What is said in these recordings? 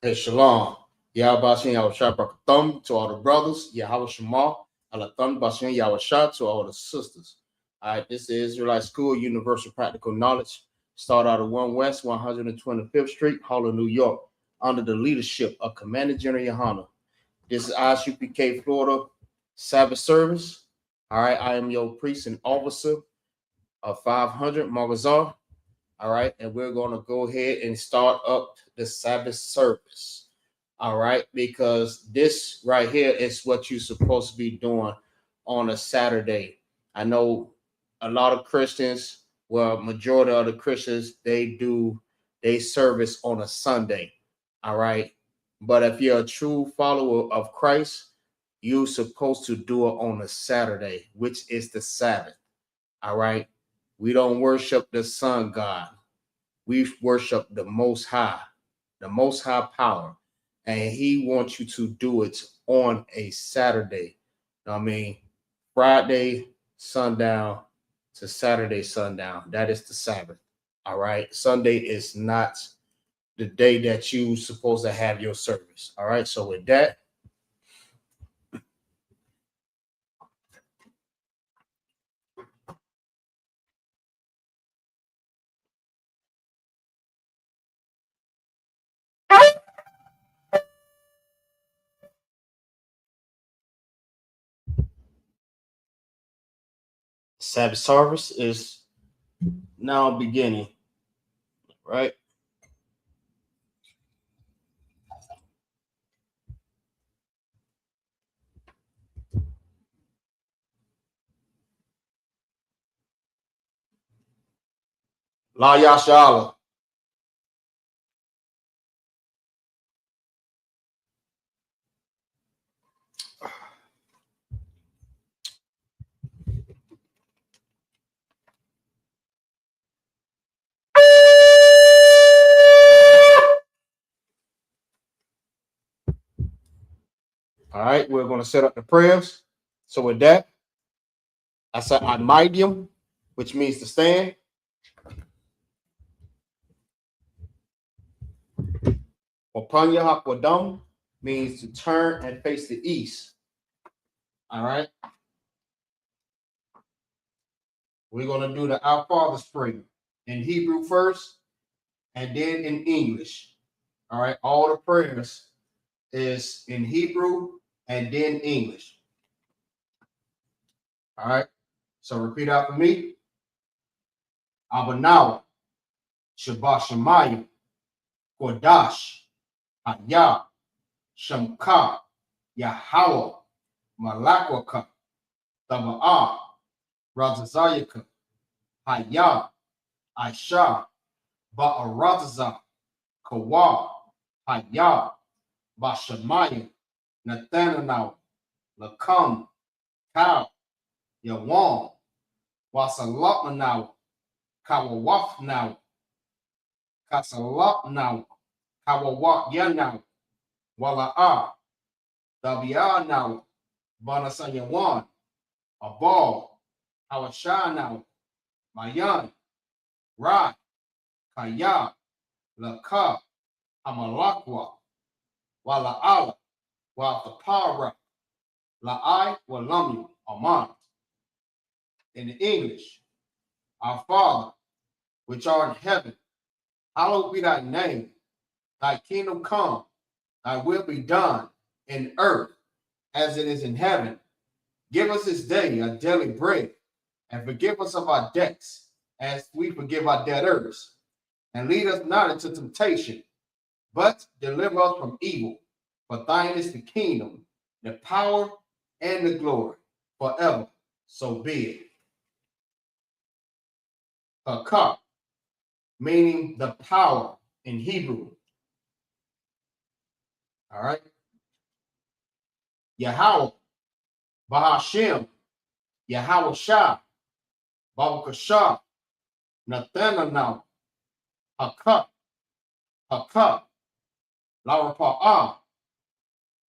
Hey, shalom. Yahweh Bashin Yahweh Shah Thumb to all the brothers. Yahweh Shema. Allah Thumb Bashin Yahweh Shah to all the sisters. All right, this is Israelite School Universal Practical Knowledge. Start out of 1 West 125th Street, Harlem, New York, under the leadership of Commander General YAHANNA. This is Isupk, Florida Sabbath service. All right, I am your priest and officer of 500 MAGAZAR. All right, and we're going to go ahead and start up the Sabbath service. All right, because this right here is what you're supposed to be doing on a Saturday. I know a lot of Christians, well, majority of the Christians, they service on a Sunday. All right, but if you're a true follower of Christ, you're supposed to do it on a Saturday, which is the Sabbath. All right, we don't worship the sun god. We worship the Most High power. And he wants you to do it on a Saturday. I mean, Friday sundown to Saturday sundown. That is the Sabbath. All right. Sunday is not the day that you're supposed to have your service. All right. So with that, Sabbath service is now beginning. Right. La Yashala. All right, we're going to set up the prayers. So with that, I said Imidium, which means to stand. Opanya Hakwadam means to turn and face the east. All right. We're going to do the Our Father's prayer in Hebrew first and then in English. All right. All the prayers is in Hebrew and then English. All right. So repeat after me. Abanawa, Shabbat Shemayim, Kodash, Hayah, Shamka, Yahweh, Malakwaka, Taba'ah, Razazayaka, Hayah, Aisha, Ba'arazazah, Kawa, Hayah, Bashamayim, Nathanael, Lakam, Kau, Yawan, Wasalapmanaw, Kawawafnaw, Kasalapnaw, Kawawak Yanaw, Wala'a, Dabianaw, Banasayawan, Abal, Hawashanaw, Mayan, Ra, Kaya, Laka, Amalakwa, Wala'ala, Wa'atapara, La'ai, Walamu, Aman. In English, our Father, which art in heaven, hallowed be thy name. Thy kingdom come, thy will be done in earth as it is in heaven. Give us this day our daily bread, and forgive us of our debts, as we forgive our debtors. And lead us not into temptation, but deliver us from evil. For thine is the kingdom, the power, and the glory, forever. So be it. Hakah, meaning the power in Hebrew. All right. Yahweh, Bahashem, Yahweh Shah, Babakashah, Nathanael, Hakah, Hakah, Larapa'ah,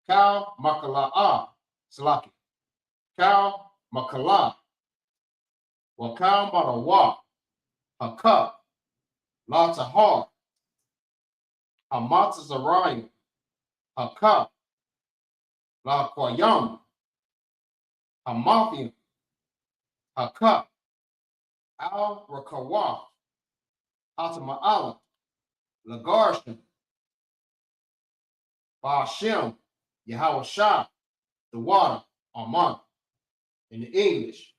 Kal Makala'ah, Salaki, Kal Makalah, Wakal Marawa, Hakah, Latahar, Hamatazariah, Haka, La Quayam, Hamafian, Haka, Al Rakawa, Hatama'ala, Lagarshan, Ba'ashem, Yahweh Shah, the water, Aman. In the English,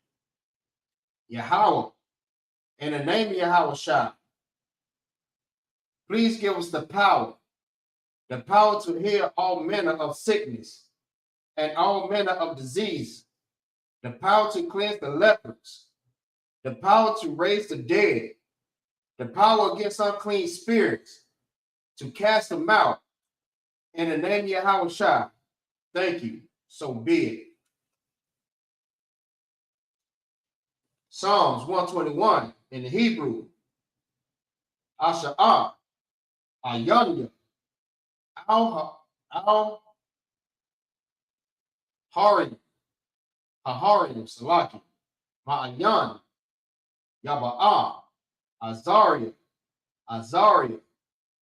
Yahweh, in the name of Yahweh Shah, please give us the power to heal all manner of sickness and all manner of disease, the power to cleanse the lepers, the power to raise the dead, the power against unclean spirits, to cast them out. In the name of Yahweh Shah, thank you. So be it. Psalms 121 in the Hebrew, Asha'ah, Ayanya, Al Harim, Haharim, Salaki, Ma'ayan, Yaba'ah, Azariah,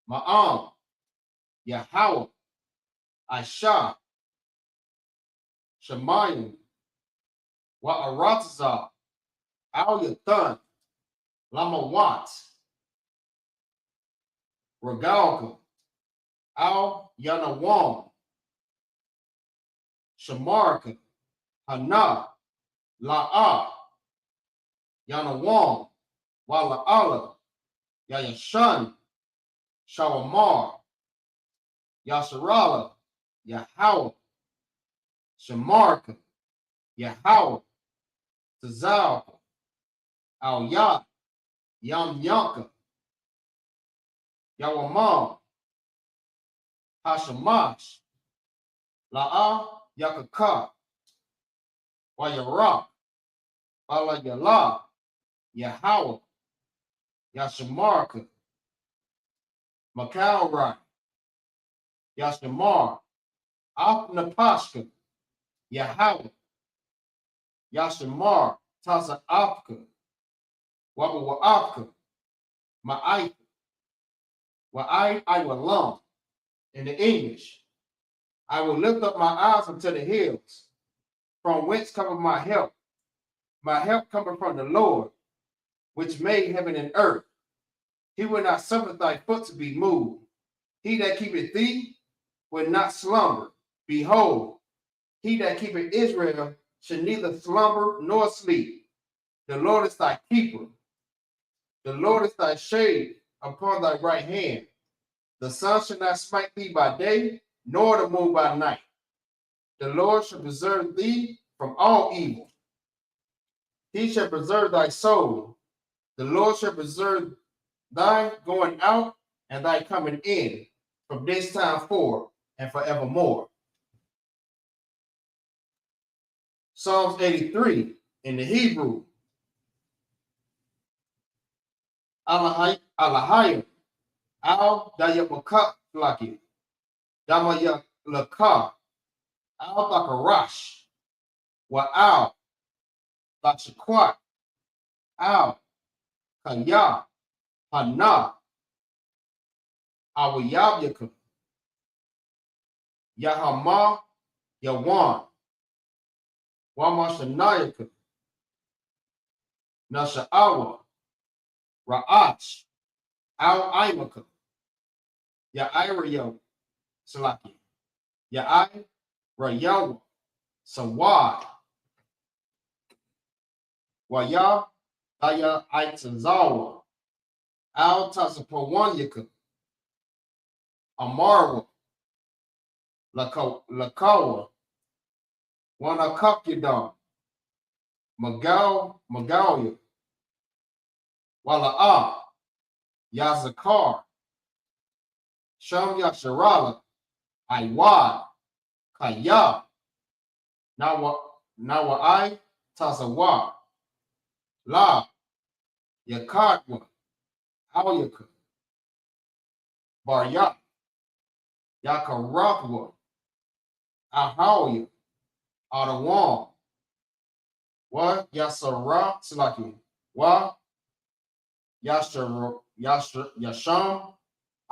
Ma'am, Yahweh, Aisha, Shemayim, Wa'aratazah, Al Yathan, Lamawat, Regalka, Al Yanawam, Shamarka, Hana, La'ah, Yanawam, Wala'ala, Yayashan, Shawamar, Yasharala, Yahweh, Shamarka, Yahweh, Tazalka, Al Yat, Yam Yanka, Yawamam, Hashamash, La'ah, Yakaka, Wayarak, Bala Yala, Yahweh, Yashamarka, Makalrai, Yashamar, Apnapashka, Yahweh, Yashamar, Tasa Apka, Wabawa Apka, Ma'aika, I will lump. In the English, I will lift up my eyes unto the hills, from whence cometh my help. My help cometh from the Lord, which made heaven and earth. He will not suffer thy foot to be moved. He that keepeth thee will not slumber. Behold, he that keepeth Israel shall neither slumber nor sleep. The Lord is thy keeper. The Lord is thy shade upon thy right hand. The sun shall not smite thee by day, nor the moon by night. The Lord shall preserve thee from all evil. He shall preserve thy soul. The Lord shall preserve thy going out and thy coming in from this time forth and forevermore. Psalms 83 in the Hebrew. Alahayim, Al Dayamakak Flaki, Damayalaka, Al Bakarash, Wa'al, Bakshakwat, Al Kanya, Hana, Awayabyaka, Yahama, Yawan, Wamashanayaka, Nasha'awa, Ra'ach, Al Imaka, Ya'irayo, Salaki, Ya'i, Rayawa, Sawad, Waya, Daya Aitzazawa, Al Tasapawanyaka, Amarwa, Lakawa, Wanakakidam, Magalia, Wala'a, Yazakar, Sham Yasharala, Iwad, Kaya, Nawai, Tazawa, La, Yakatwa, Awyaka, Baryak, Yakaratwa, Ahawya, Adawan, Wa Yasara Slaki, Wa Yasham,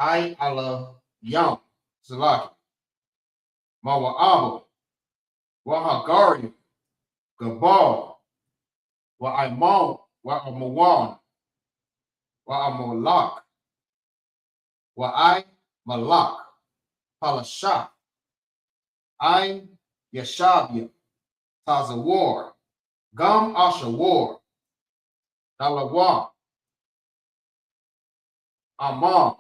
I Allah Yam Slaki, Mawa'abo, Wahagaria, Gabal, Wa'imon, Wa'amawan, Wa'amolak, Wa'ai Malak, Palasha, Ain Yashabia, Tazawar, Gum Ashawar, Dalawa, Amam,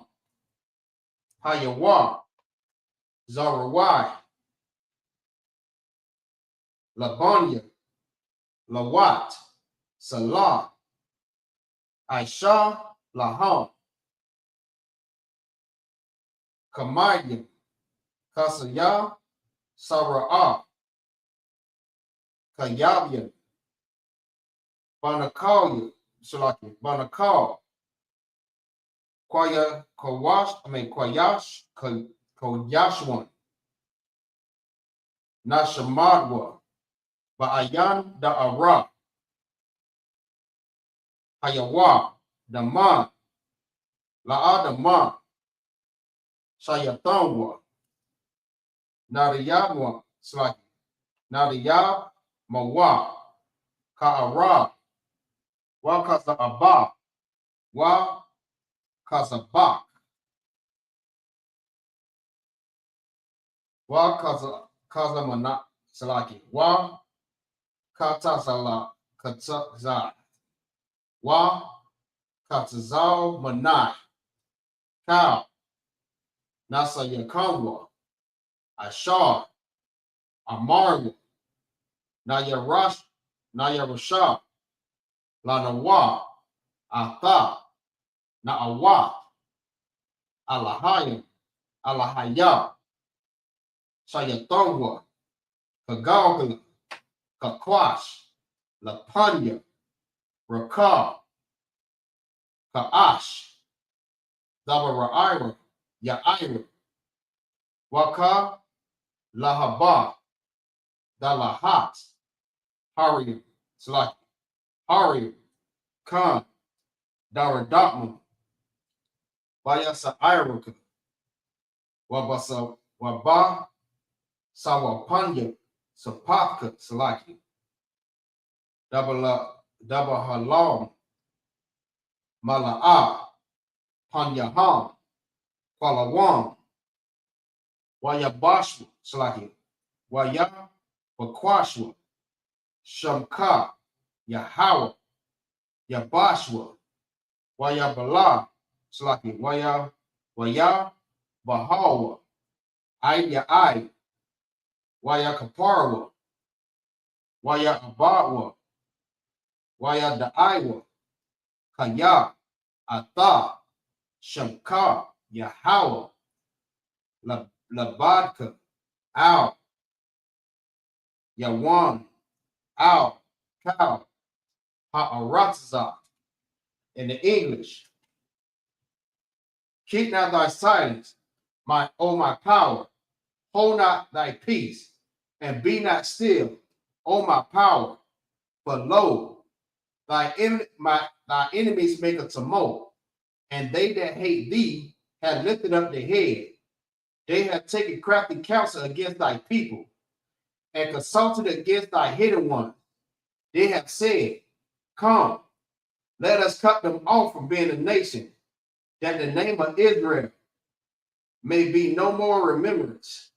Hayawa, Zarawai, Labanya, Lawat, Salah, Aisha, Laham, Kamayim, Kasaya, Sara'ah, Kayabian, Banakalia, Salaki, Banakal, Kwayash, Koyashwan, Nashamadwa, Ba'ayan Da'ara, Hayawa, Daman, La'adaman, Shayatangwa, Nariyabwa, Slaki, Nariyab, Mawa, Ka'ara, Wa Kasa'aba, Wa Kasabak, Wa Kazamana, Salaki, Wa Katasala, Katzazai, Wa Katzazal Manai, Kal, Nasa Yakamwa, Ashar, Amarwa, Nayarash, Nayarashah, Lanawa, Atha, Na'awat, Alahayim, Alahaya, Shayatongwa, Kagalgala, Kakwash, Lapanya, Rakal, Ka'ash, Zabara'ira, Ya'ira, Waka, Lahaba, Dalahat, Harium, Slaki, Harium, Khan, Daradakman, Bayasa Iruka, Wabasa, Waba, Sawapanya, Sapaka, Slaki, Dabahalam, Mala'a, Panyaham, Palawam, Wayabashwa, Slaki, Waya, Bakwashwa, Shamka, Yahawa, Yabashwa, Wayabala, Slaki, Waya, Bahawa, Ai, Waya Kaparwa, Waya Abawa, Waya Da'aiwa, Kaya, Atha, Shamka, Yahawa, Labadka, Al, Yawan, Al, Kal, Ha'aratza. In the English, keep not thy silence, my power, hold not thy peace, and be not still, O my power, for lo, thy enemies make a tumult, and they that hate thee have lifted up their head. They have taken crafty counsel against thy people, and consulted against thy hidden ones. They have said, come, let us cut them off from being a nation, that the name of Israel may be no more remembrance.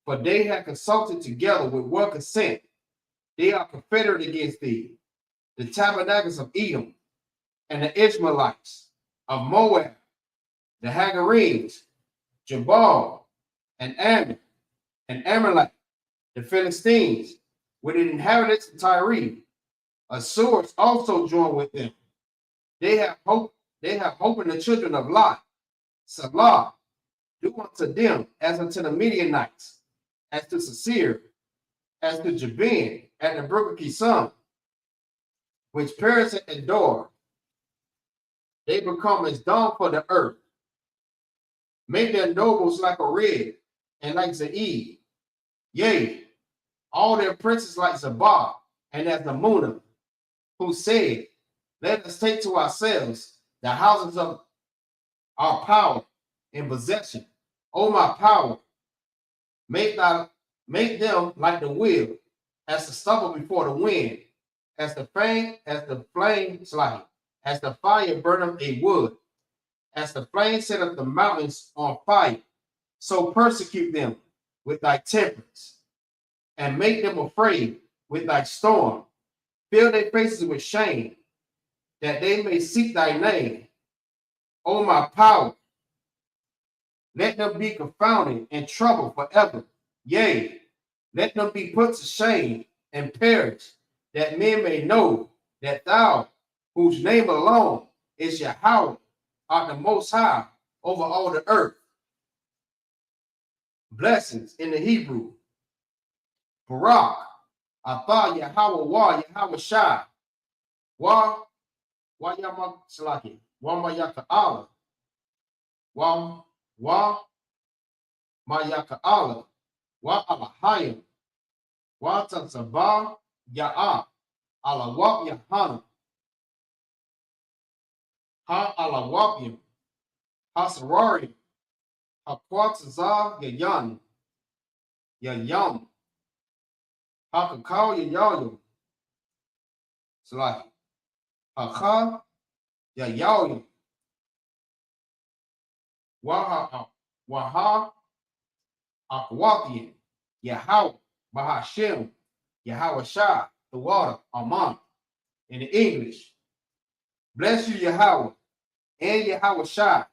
For they have consulted together with one consent. They are confederate against thee, the tabernacles of Edom, and the Ishmaelites of Moab, the Hagarenes, Jabal, and Ammon, and Amalek, the Philistines, with the inhabitants of Tyre. Assyrians also join with them. They have hope in the children of Lot. Salah, do unto them as unto the Midianites, as to Sisir, as to Jabin, and the brook of Kison, which perish and endure. They become as dung for the earth. Make their nobles like a red, and like Zaid. Yea, all their princes like Zabah, and as the Munah, who said, let us take to ourselves the houses of our power in possession. O my power, make thy Make them like the wheel, as the stubble before the wind, as the flame, as the fire burn up a wood, as the flame set up the mountains on fire. So persecute them with thy temperance, and make them afraid with thy storm. Fill their faces with shame, that they may seek thy name. O my power, let them be confounded and troubled forever. Yea, let them be put to shame and perish, that men may know that thou, whose name alone is Yahweh, art the most high over all the earth. Blessings in the Hebrew. Barak, Atha Yahweh Wa Yahweh Shai, Wa Yamak Salaki, Wa Mayaka Allah, Wa Mayaka Allah, Wa Alahayim, Wa Tansabah Ya'ah, Alawab Yahanna, Ha Alawabim, Hasararim, Hakwatazah Yayan, Yayam, Hakakau Yayayim, Salaki, Hakha Yayayim, Waha Akwathian, Yahweh, Bahashem, Yahweh Shah, the water, Aman, in the English. Bless you, Yahweh, and Yahweh Shah,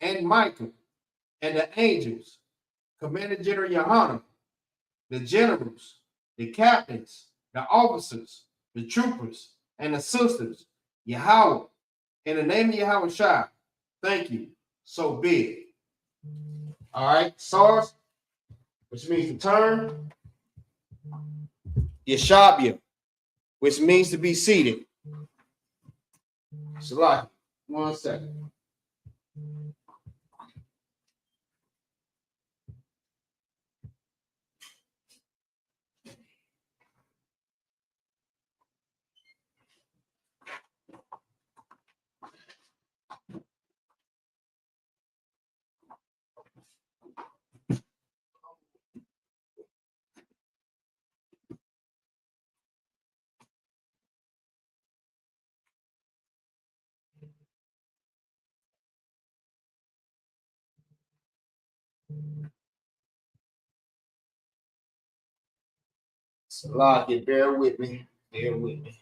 and Michael, and the angels, Commander General YAHANNA, the generals, the captains, the officers, the troopers, and the sisters, Yahweh, in the name of Yahweh Shah, thank you, so be it. All right, SARS, which means to turn. Yeshabia, which means to be seated. Salaki, 1 second. Salaki, bear with me. Bear with me.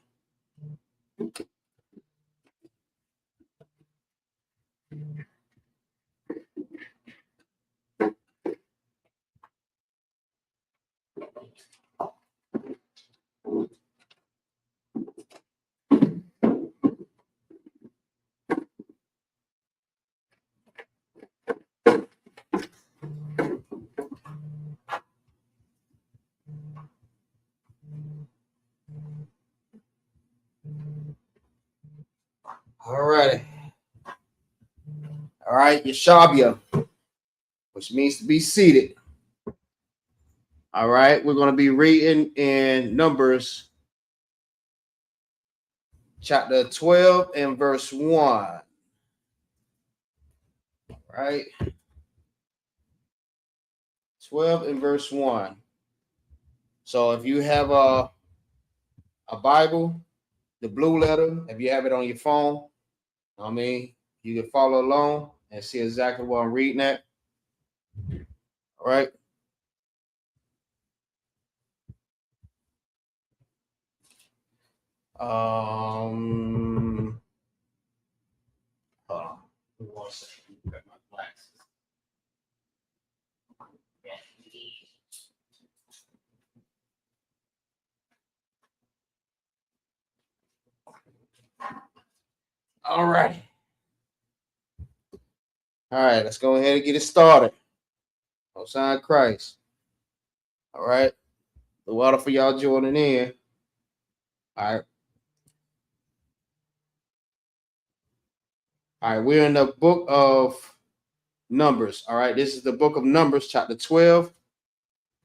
All righty. All right, Yeshabia, which means to be seated. All right, we're going to be reading in Numbers chapter 12 and verse 1. All right. 12 and verse 1. So if you have a Bible, the blue letter, if you have it on your phone, I mean, you can follow along and see exactly what I'm reading at. All right. Hold on. 1 second. Got my glasses. All right. All right, let's go ahead and get it started. Outside Christ. All right. The water for y'all joining in. All right. All right, we're in the book of Numbers. All right, this is the book of Numbers, chapter 12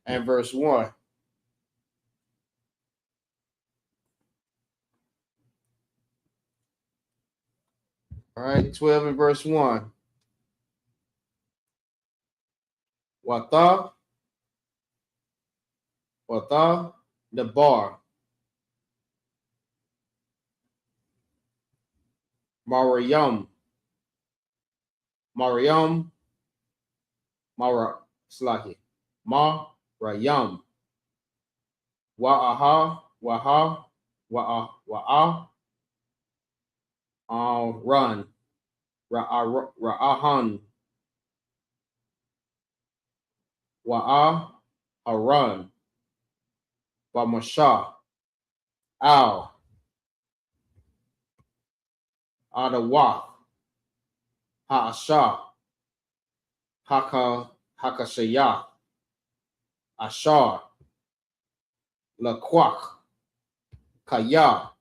and verse 1. All right, 12 and verse 1. Wata Wata, the bar. Mariam, Mariam, Slaki, Mariam. Wa'aha, wa'a, run, ra'ahan, wa'a, run, Bamasha, al, adawa, ha'asha, hakashaya, ashar, laquak, kaya,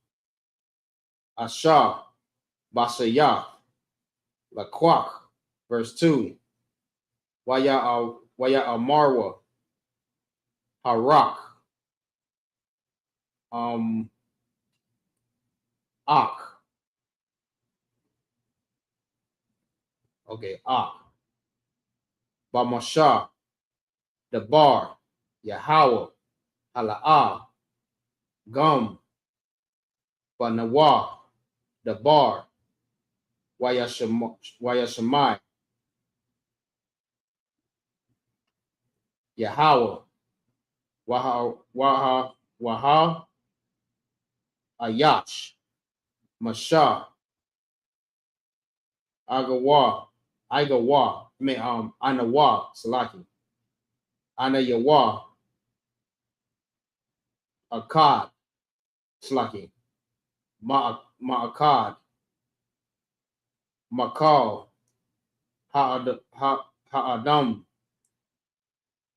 ashar, basaya, laquak. Verse 2. Waya amarwa, harak, ak. Okay, ak. Bamasha, the bar, Yahweh, hala'ah, gum, banawa, the bar, wayashamai, Yahweh, waha, ayach, masha, agawa, anawa, salaki, anayawa, akad, salaki, ma'akad, makal, ha'adam,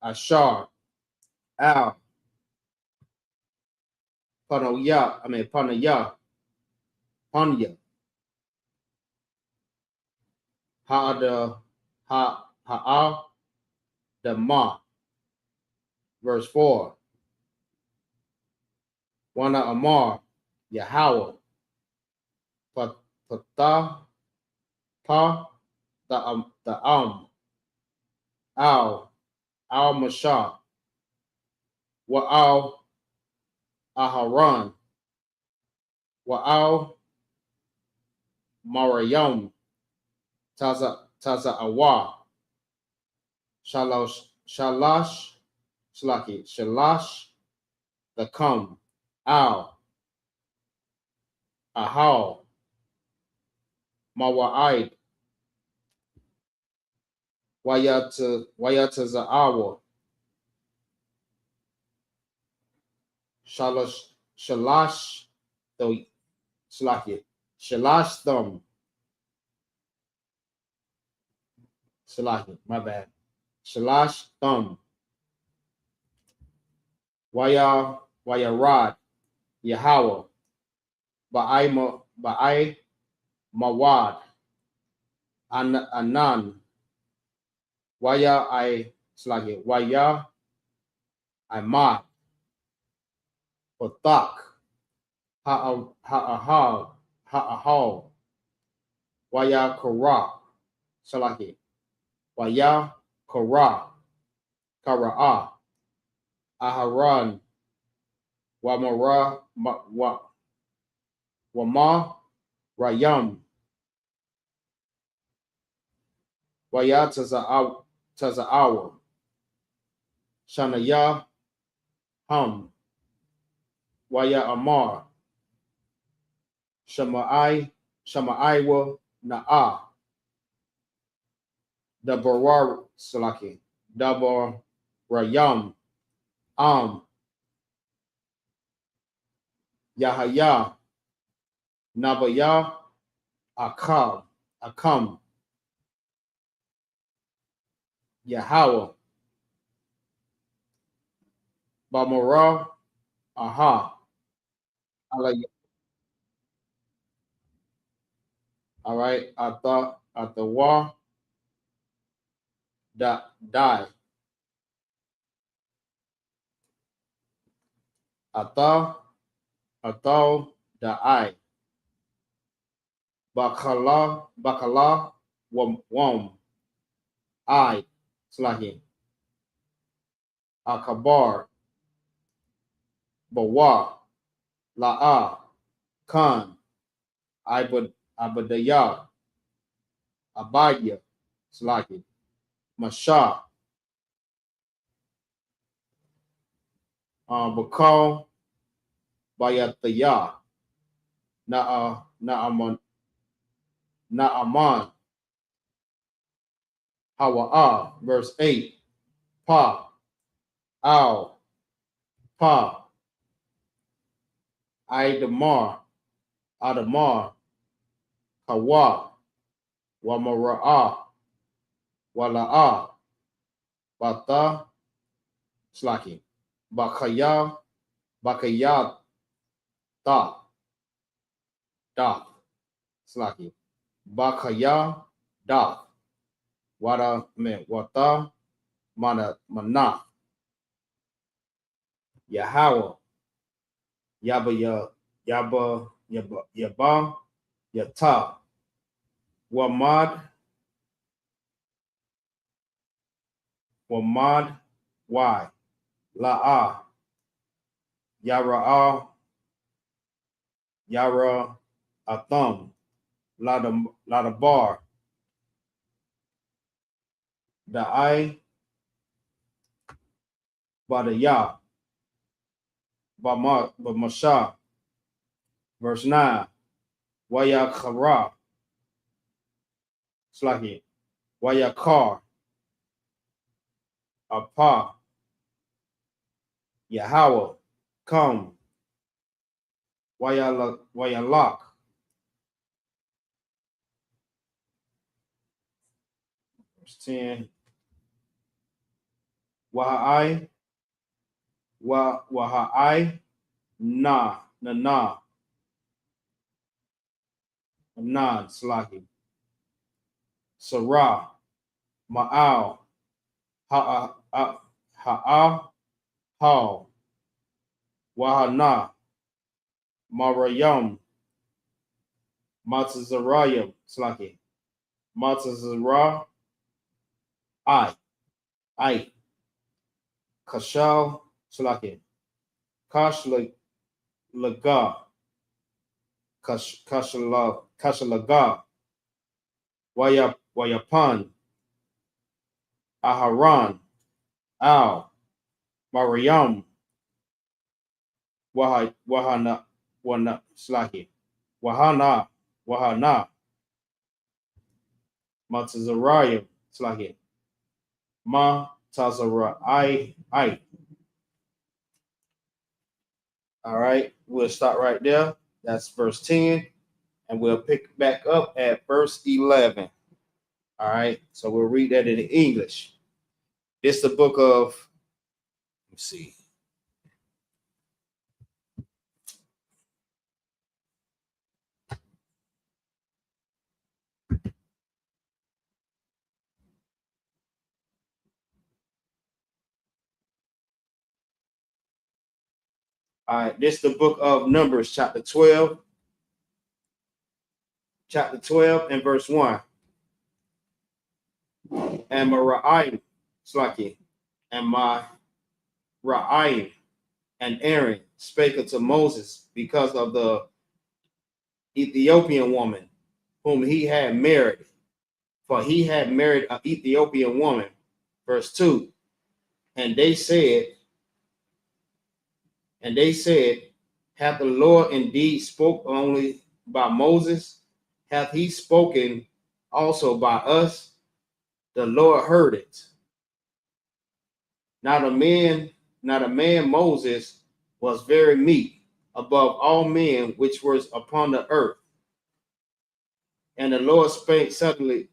ashar, al, panaya, panya, ha'al, the ma. Verse 4. Wana amar, Yahweh, patah, the al mashah, wa'al aharon, wa'al marayam, taza awa, shalash, the come, al, ahal, mawa'id, wayata za'awa, shalash, the shalash thumb, my bad, shalash thumb, wayarad, Yahweh, ba'ai mawad, anan, waya imad, patak, ha'ahal, waya kara, waya kara'a, aharan, wama rayam, waya taza'awa, shanaya hum, waya amar, shama'aiwa na'a, dabarar dabar rayam, Yahaya, Nabaya, Akam, Yahweh, Bamara, Aha. All right, Atawa, Die, Ata, Da'ai, Bakala, Wom, I, Slahi, Akabar, Bawa, La'a, Khan, Abadaya, Abaya, Slaki, Masha, Bakal, Bayataya, Naaman, Hawa'a, verse 8, Pa, Al, Pa, Idamar, Adamar, Hawa, Wamara'a, Wala'a, Bata, Slaki, Bakaya, Bakayat, Da, Slaki, Bakaya, Da, Wata, Mana, Yahweh, Yaba, Yata, Wamad, Y, La'a, Yara, Atham, Ladabar, Da'ai, Badaya, Bamasha, verse 9, Wayakara, Slaki, Wayakar, Apa, Yahweh, come, Wayalak, verse 10, Wahai, Wahai, Na, Slaki, Sarah, Ma'al, Ha'a, Hal, Wahana, Marayam, Matazarayam, Slaki, Matazara, I, Kashal, Slaki, Kashalaga, Kashalaga, Wayapan, Aharan, Al, Mariam, Wahana, Slaki, Wahana, Matazarayam, Slaki, Tazara, I. All right, we'll stop right there. That's verse 10, and we'll pick back up at verse 11. All right, so we'll read that in English. This is the book of, let's see. All right, this is the book of Numbers, chapter 12 and verse 1. And Mera'im, Slaki, and Ra'im and Aaron spake unto Moses because of the Ethiopian woman whom he had married, for he had married an Ethiopian woman. Verse 2. And they said, hath the Lord indeed spoke only by Moses? Hath he spoken also by us? The Lord heard it. Now the man Moses was very meek above all men which was upon the earth. And the Lord spake suddenly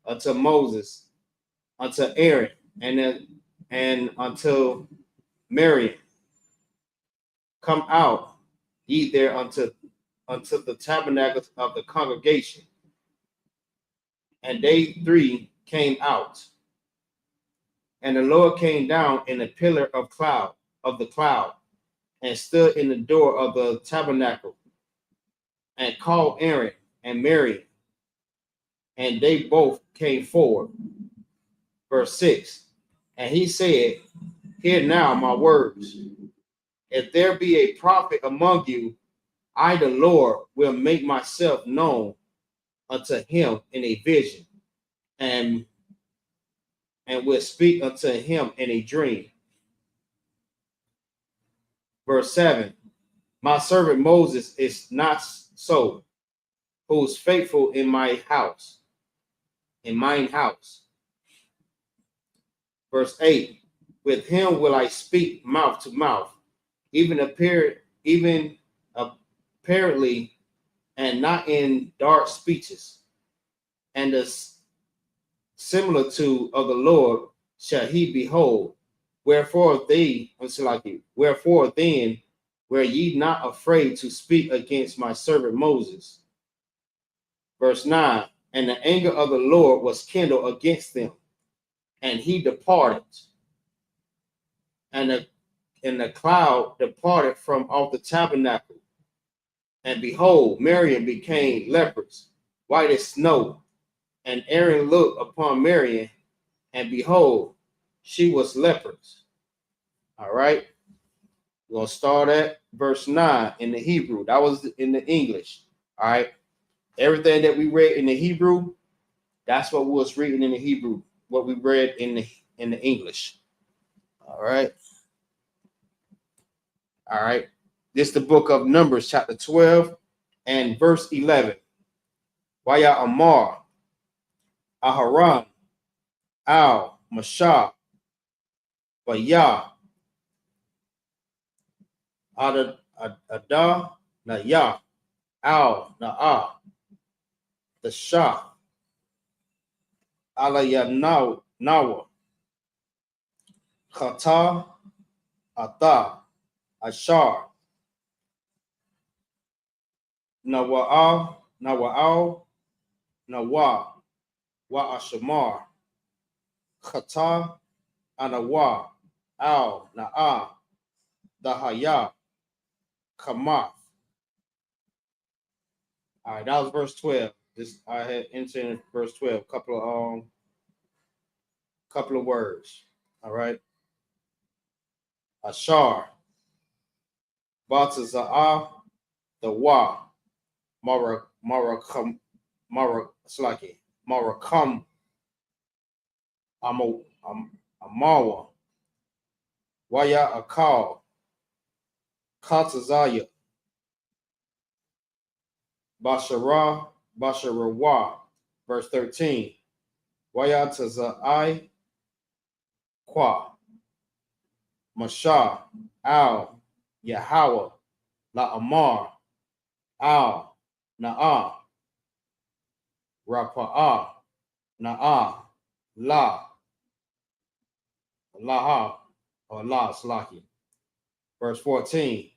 unto Moses, unto Aaron, and unto Miriam, come out ye there unto the tabernacles of the congregation. And they three came out. And the Lord came down in a pillar of the cloud, and stood in the door of the tabernacle, and called Aaron and Miriam, and they both came forward. Verse 6. And he said, hear now my words. If there be a prophet among you, I, the Lord, will make myself known unto him in a vision, and will speak unto him in a dream. Verse 7, my servant Moses is not so, who is faithful in my house, in mine house. Verse 8, with him will I speak mouth to mouth, even apparently, and not in dark speeches. And the similitude of the Lord shall he behold. Wherefore then were ye not afraid to speak against my servant Moses? Verse 9, and the anger of the Lord was kindled against them, and he departed, and the cloud departed from off the tabernacle, and behold, Miriam became leprous, white as snow. And Aaron looked upon Miriam, and behold, she was leprous. All right. We're going to start at verse 9 in the Hebrew. That was in the English. All right. Everything that we read in the Hebrew, that's what we was reading in the Hebrew, what we read in the English. All right. All right. This is the book of Numbers, chapter 12 and verse 11. Waya Amar, Aharam, Al, Mashah, Bayah, Ada, Nayah, Al, Na'ah, the Shah, Alayah Nawa, Khata, Ata, Ashar, Nawa'al, Nawa, Wa'ashamar, Khata, Anawa, Al, Na'ah, Dahaya, Kamath. All right, that was verse 12. This I had entered in verse 12. Couple of words. All right. Ashar, Bataza'ah, the Wa, Marakam, Amawa, Waya Akal, Katazaya, Basharawa, verse 13. Waya Tazai, Kwa, Mashah, Al, Yahweh, La Amar, Al, Na'ah, Rapa'ah, Na'ah, Laha, or La Slaki. Verse 14.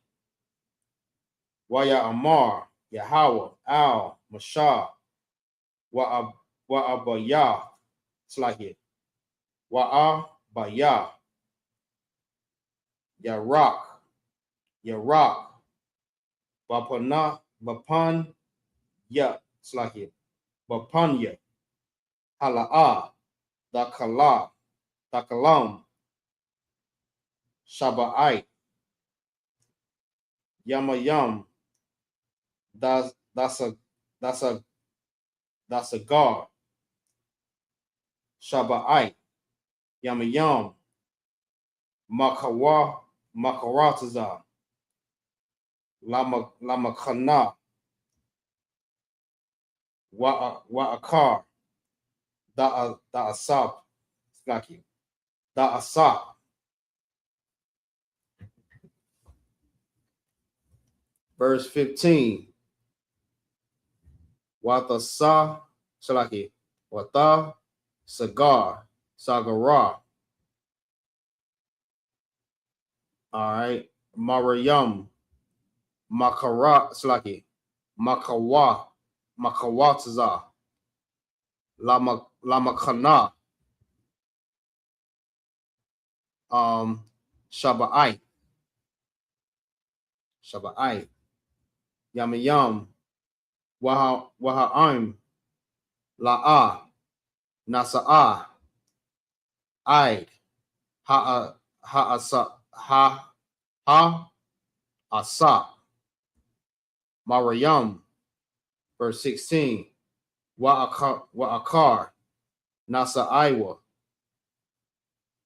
Waya Amar, Yahweh, Al, Mashah, Wa'abayah, Slaki. Wa'abayah, Yarak, Bapan, Ya, Slaki. Bapanya, Hala'ah, Dakalam, Shaba'ite, Yamayam, that's a God. Shaba'ite, Yamayam, Makarataza, Lamakana, Wa'akar, Da'asap, Da'asap. Verse 15. Watasa, Shalaki, Wata, Sagara. All right. Mariam, Makara, Slaki, Makawataza, Lamakana, Shaba'ite, Yamayam, Waha'im, La'ah, Nasa'ah, Aid, Ha'asa, Asap, Mariam, verse 16, Wa'akar, Nasaiwa,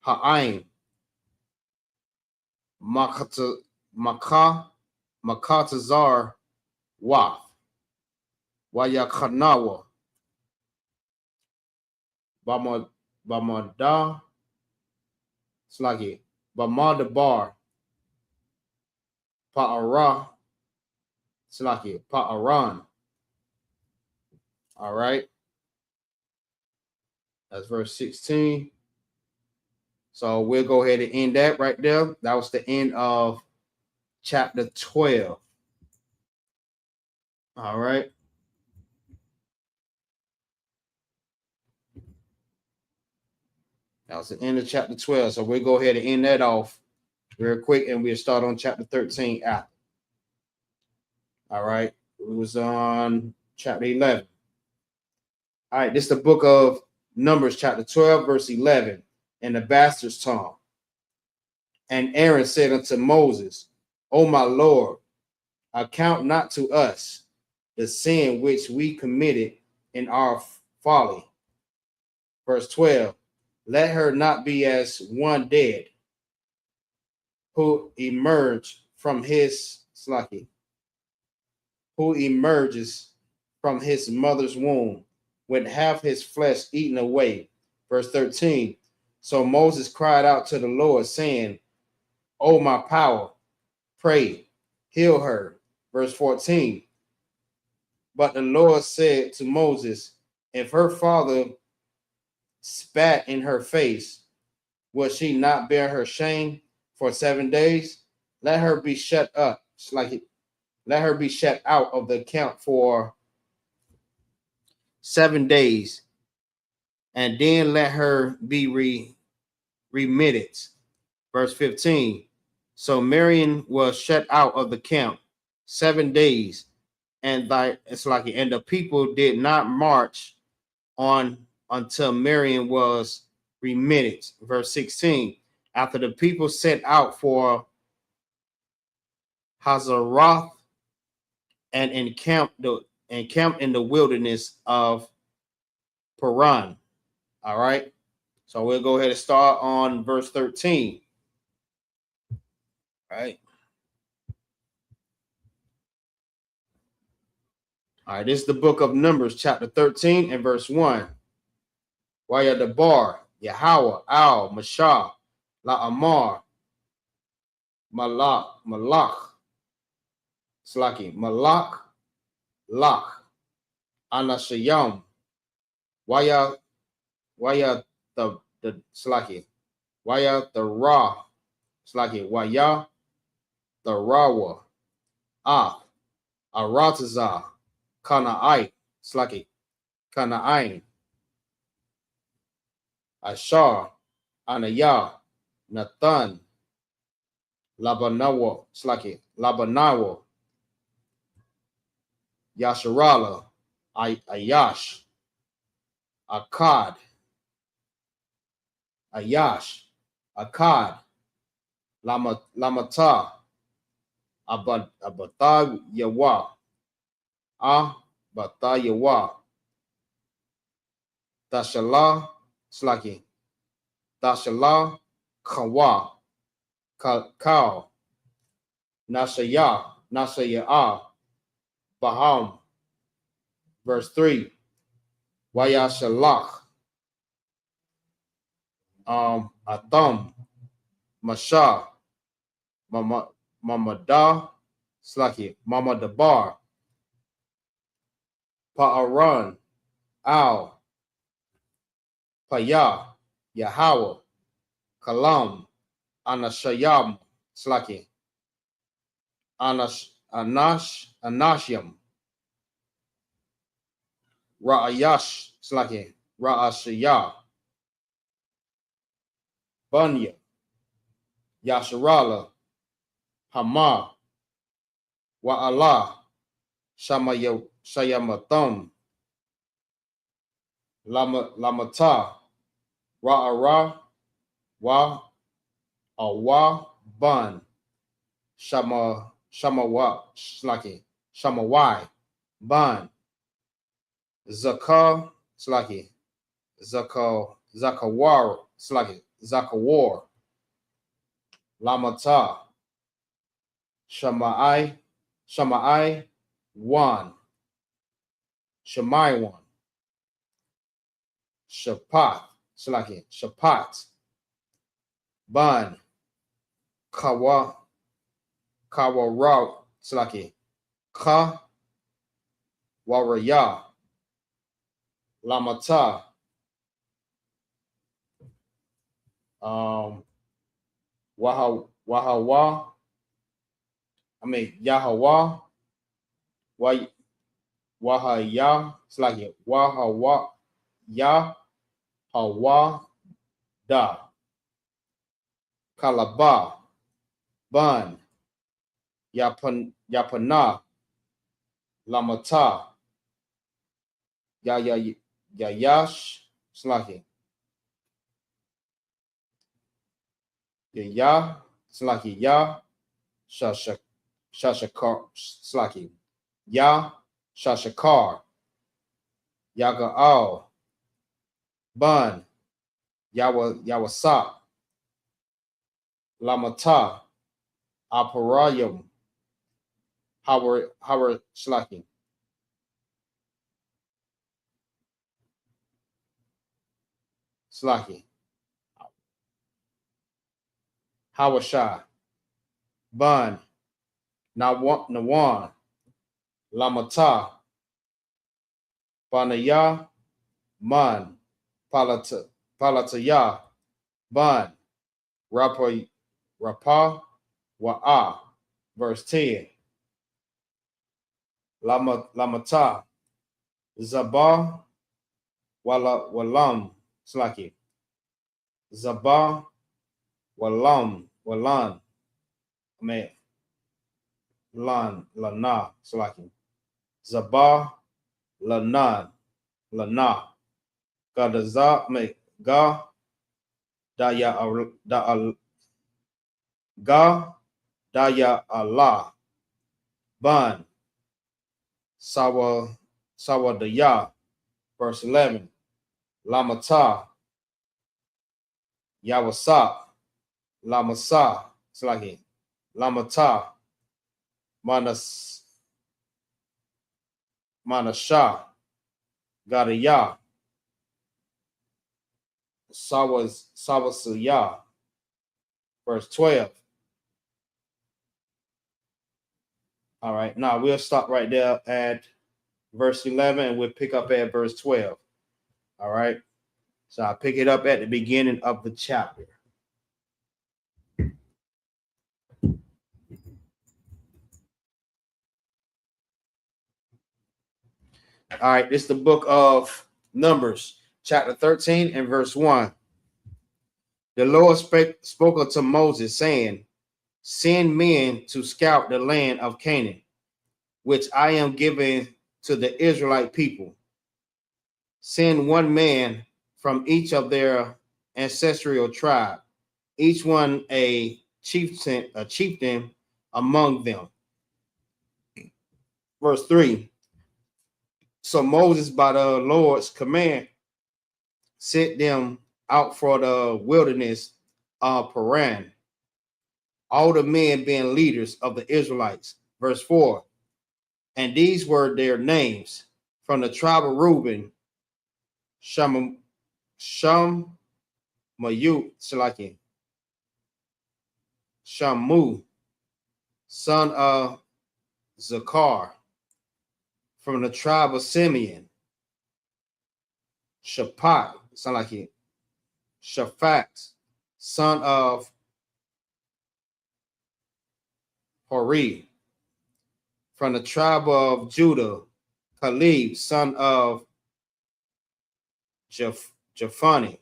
Ha'aim, Makatazar, Wath, Wayakanawa, Bamada, Slagi, Bamadabar, Pa'ara, Slaki, Pa'aran. All right. That's verse 16. So we'll go ahead and end that right there. That was the end of chapter 12. All right. That was the end of chapter 12. So we'll go ahead and end that off real quick, and we'll start on chapter 13 after. All right. We was on chapter 11. All right. This is the book of Numbers, chapter 12, verse 11, in the bastard's tongue. And Aaron said unto Moses, O my Lord, account not to us the sin which we committed in our folly. Verse 12, let her not be as one dead, who emerges from his mother's womb, with half his flesh eaten away. Verse 13, so Moses cried out to the Lord, saying, O my power, pray, heal her. Verse 14, but the Lord said to Moses, if her father spat in her face, will she not bear her shame for 7 days? Let her be shut up, let her be shut out of the camp for 7 days, and then let her be remitted. Verse 15, so Miriam was shut out of the camp 7 days, and the people did not march on until Miriam was remitted. Verse 16, after the people set out for Hazeroth and encamped in the wilderness of Paran. All right. So we'll go ahead and start on verse 13. All right. All right, this is the book of Numbers, chapter 13 and verse 1. Wayadabar, Yahweh, Al, Mashah, La'amar, Malach, Slaki, Malach, Lach, Anashayam, Waya the Slaki, Waya the Ra, Slaki, Waya the Rawa, Aratazah, Kanaite, Slaki, Kanaain, Ashar, Anayah, Nathan, Labanawa, Slaki, Labanawa, Yasharala, Ayash, Akkad, Ayash, Akkad, Lamata, Abatha Yawa, Batha Yawa, Dashalah, Slaki, Dashalah, Kawa, Kal, Nasayah, Baham. Verse 3, Wayashalach, Atham, Mashah, Mamadah, Slaki, Mamadabar, Pa'aran, Al, Payah, Yahweh, Kalam, Anashayam, Slaki, Anashyam, Ra'ayash, Slaki, Ra'ashayah, Bunya, Yasharala, Hama, Wa'ala, Shayamatham, Lamata, Ra'ara, Wa, Awa, Ban, Shama, Shamawa, Slaki, Shamawai, Ban, Zakar, Slaki, Zakawar, Slaki, Zakawar, Lamata, Shamai, one, Shamai one, Shapat, Slaki, Shapat, Ban, Kawara, Slaki, Ka, Waraya, Lamata, Wahawa, Yahawa, Wahaya, it's like Wahawa, Yahawa, Da, Kalaba, Ban, Yapana, Lamata, Yayash, it's like Ya, it's like Ya, Shashakar, it's like Ya, Shashakar, Yagaal, Bun, Yawasa, Lamata, Aparayum, Howard Shlaki, Hawashai, Bun, Nawan, Lamata, Banaya, Man, Palataya, Ban, Rapa, Wa'a, verse 10. Lamata, Zabah, Walam, Slaki. Zabah, Walan, Lana, Slaki. Zabah, Lana, Gadaza, Ga, Daya Allah, Ban, Sawadaya, verse 11. Lamata, Yawasa, Lamasa, it's like Lamata, Manasha, Gadaya, Sawasuya, verse 12. All right, now we'll stop right there at verse 11 and we'll pick up at verse 12. All right, so I'll pick it up at the beginning of the chapter. All right, this is the book of Numbers, chapter 13 and verse 1. The Lord spoke unto Moses, saying, send men to scout the land of Canaan, which I am giving to the Israelite people. Send one man from each of their ancestral tribe, each one a chieftain among them. Verse 3. So Moses, by the Lord's command, sent them out for the wilderness of Paran, all the men being leaders of the Israelites. Verse 4. And these were their names: from the tribe of Reuben, Shamayut, Shamu, son of Zakar; from the tribe of Simeon, Shaphat, Shaphat, son of Hori; from the tribe of Judah, Caleb, son of Jephani.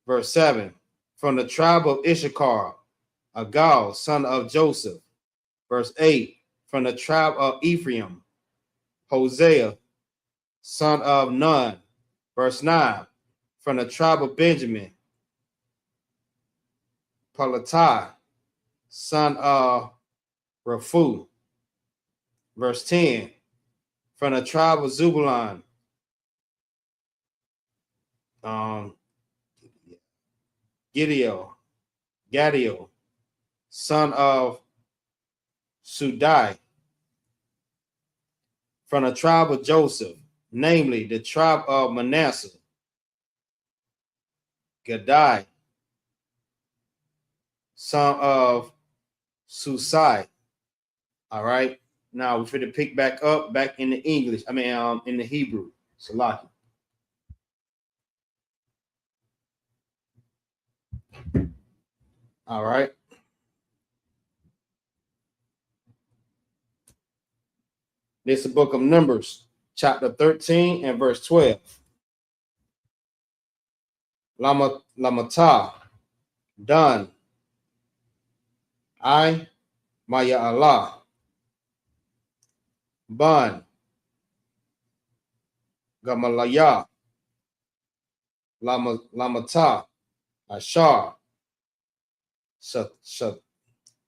Verse 7. From the tribe of Issachar, Agal, son of Joseph. Verse 8. From the tribe of Ephraim, Hosea, son of Nun. Verse 9. From the tribe of Benjamin, Palatai, son of Rafu. Verse 10. From the tribe of Zebulun, Gadiel, son of Sudai. From the tribe of Joseph, namely the tribe of Manasseh, Gadai, son of Susai. All right. Now we're going to pick back up, back in the English. In the Hebrew. Salaki. All right. This is the book of Numbers, chapter 13 and verse 12. Lamata, done. I, Maya Allah. Ban, Gamalaya. Lamata, Ashar.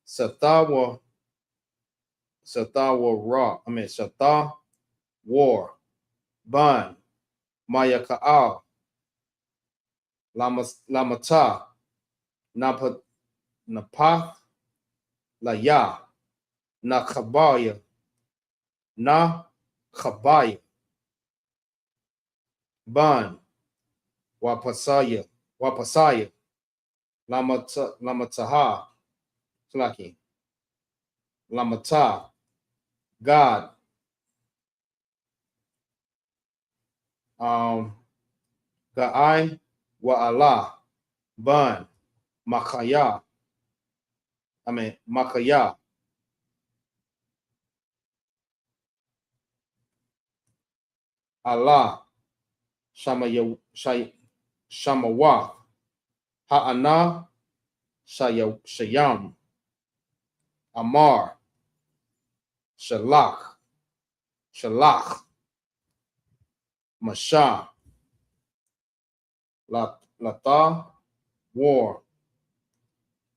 Satawa Ra. Sata war. Ban, Maya Ka'al. Lamata, Napath, Laya, Nakabaya, Na Kabaya, Ban, Wapasaya, Lamataha, Slaki, Lamata, God, Ga'ai, Wa Allah, Ban, Makaya, Makaya, Allah, Shamawa, Ha'ana, Shayam, Amar, Shalach, Masha, Lata, war,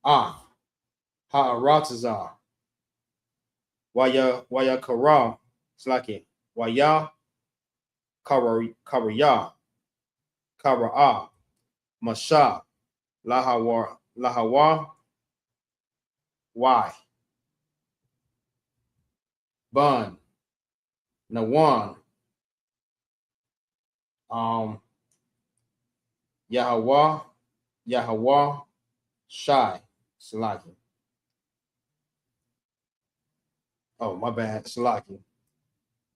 Ha'aratazar, Waya Kara, Slaki, Waya Karaya, Kara'a, Masha, Lahawa, Y, Bun, Nawan, Yahweh, Shai, Salaki. Oh, my bad, Salaki.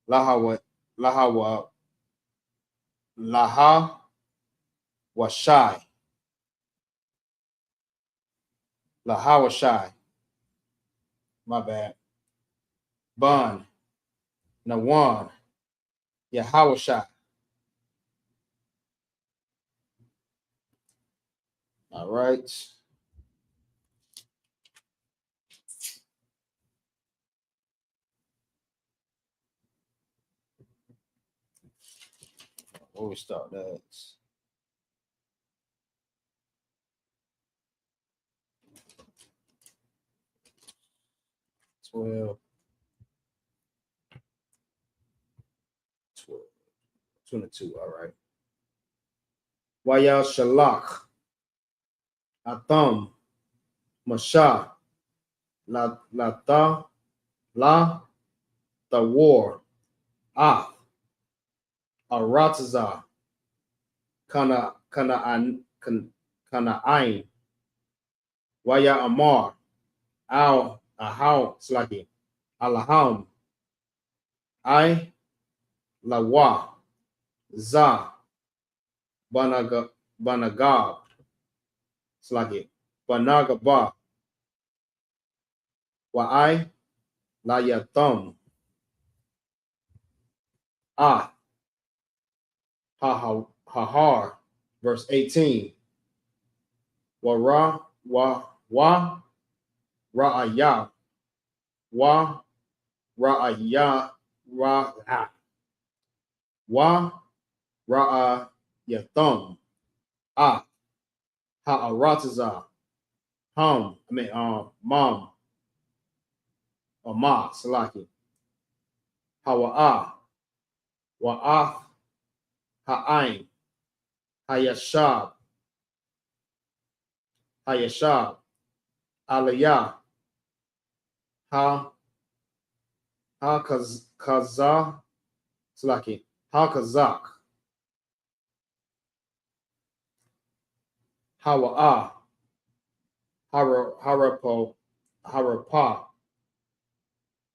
Laha Washai. Lahawashai. My bad. Bun. Nawan. Yahawashai. All right. Where we start that? 12, 22. All right. Waya Shalach. Atham. Masha. Lata. La. The war. Aratazar. Kana'ain. Waya Amar. Ahau. Slaki. Alaham. Lawa. Za. Banagab. Slaki. Banagaba. Wa'ai. Layatham. Hahar. Verse 18. Ra'aya. Ra'aya. Ra'ayatham. Ha'aratazah. Mom. or Ma, Salaki. Hawa'ah, Wa'ath, Ha'ain, Hayashab, Hayashab, Aliyah, Kazah, Salaki, Kazak, Hawa'ah, Harapa,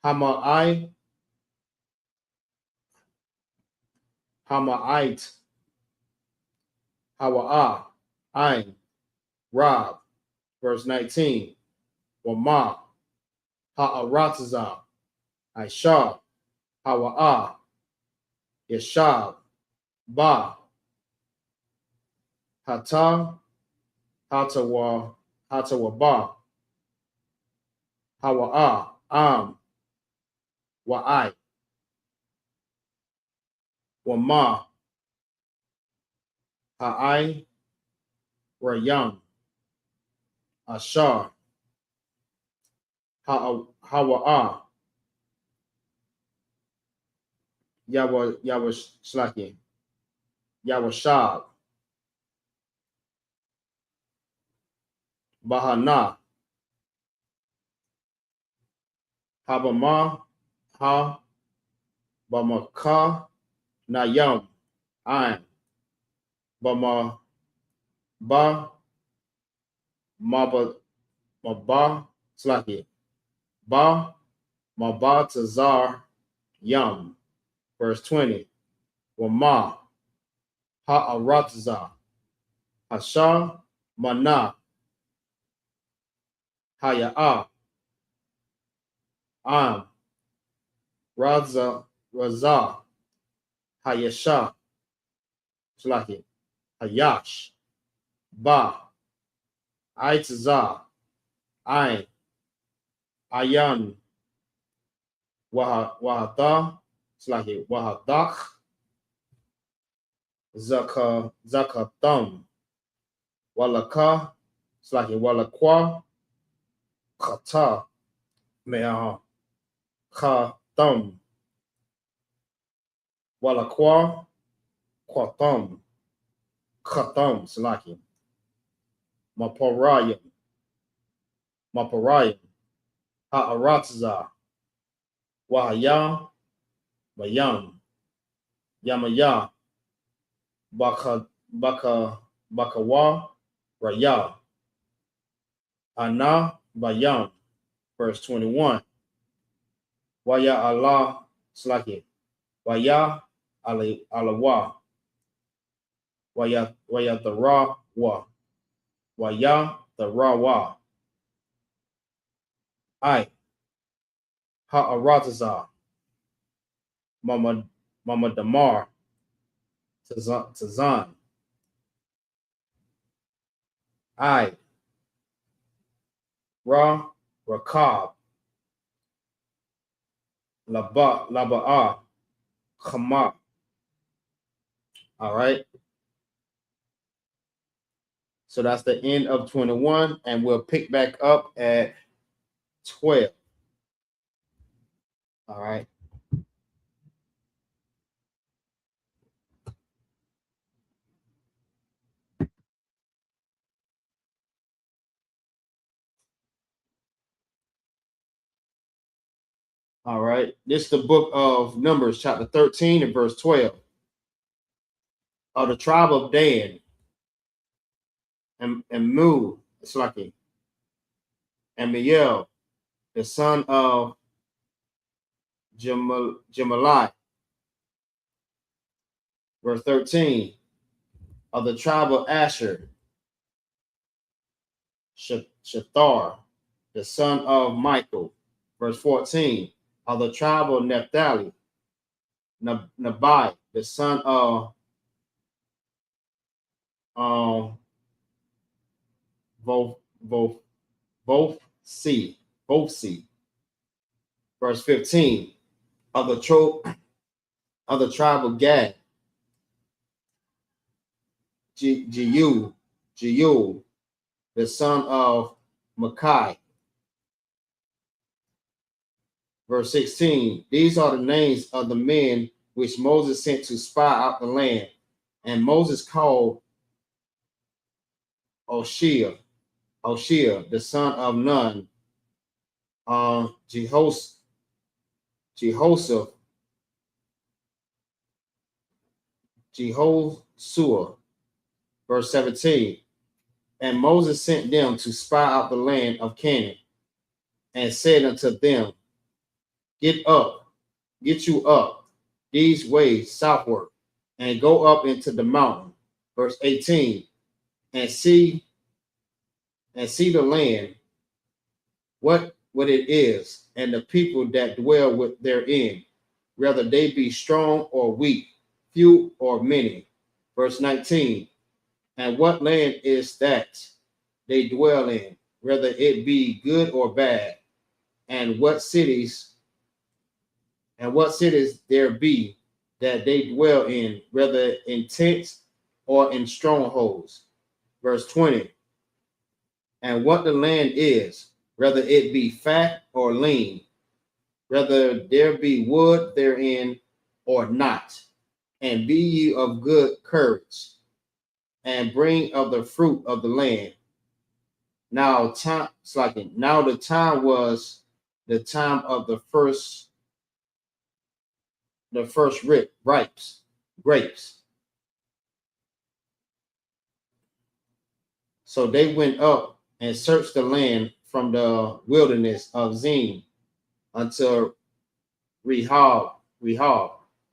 Hama'ai, Hama'ite, Hawa'ah, Ain, Rob, verse 19, Wama, Ha'aratazah, Aishah, Hawa'ah, Yeshab, Ba, Hata, Hatawaba, Hawa'ah, Wa'ai, Wama, Ha'ai, Rayam, Ashar, Hawa'ah, Yawashlaki, Yawashab, Bahana, Habama, Ha, Bamaka, Nayam, Ain, Bama, Ba, Maba, Slaki, Ba, Maba Tazar, Yam, verse 20, Wama, Ha'aratza, Hasha, Mana, Haya'ah, Raza, Hayasha, Slaki, Hayash, Ba, Aitza, Ain, Ayan, Wahata, Slaki, Wahadak, Zakatham, Walaka, Slaki, Walakwa, Kata, Mea, Khatam, Walakwa, Kwatam, Khatam, Slaki, Maparayam, Ha'aratza, Wahaya, Mayam, Yamaya, Bakawa, Raya, Ana, Bayam, verse 21. Waya Allah, Slaki, Waya Alawa, Waya the Ra wa, Waya the Ra wa, I, Ha'aratza, Mama Damar, Tazan, I, Rakab, Laba'a, Khama. All right. So that's the end of 21, and we'll pick back up at 12. All right. All right. This is the book of Numbers, chapter 13 and verse 12. Of the tribe of Dan and Mu, Slaki, and Miel, the son of Gemalai. Verse 13. Of the tribe of Asher, Shathar, the son of Michael. Verse 14. Of the tribe of Naphtali, Nabai, the son of both C. Verse 15. Of the tribe of Gad, Jeuel, the son of Makai. Verse 16, these are the names of the men which Moses sent to spy out the land. And Moses called Oshia, the son of Nun, Jehoshaphat, Jehoshua. Verse 17, and Moses sent them to spy out the land of Canaan, and said unto them, get you up these ways southward, and go up into the mountain. Verse 18, and see the land, what it is, and the people that dwell therein, whether they be strong or weak, few or many. Verse 19, and what land is that they dwell in, whether it be good or bad, and what cities there be that they dwell in, whether in tents or in strongholds. Verse 20, and what the land is, whether it be fat or lean, whether there be wood therein or not, and be ye of good courage, and bring of the fruit of the land. Now the time was the time of the first grapes. So they went up and searched the land from the wilderness of Zin until Rehob,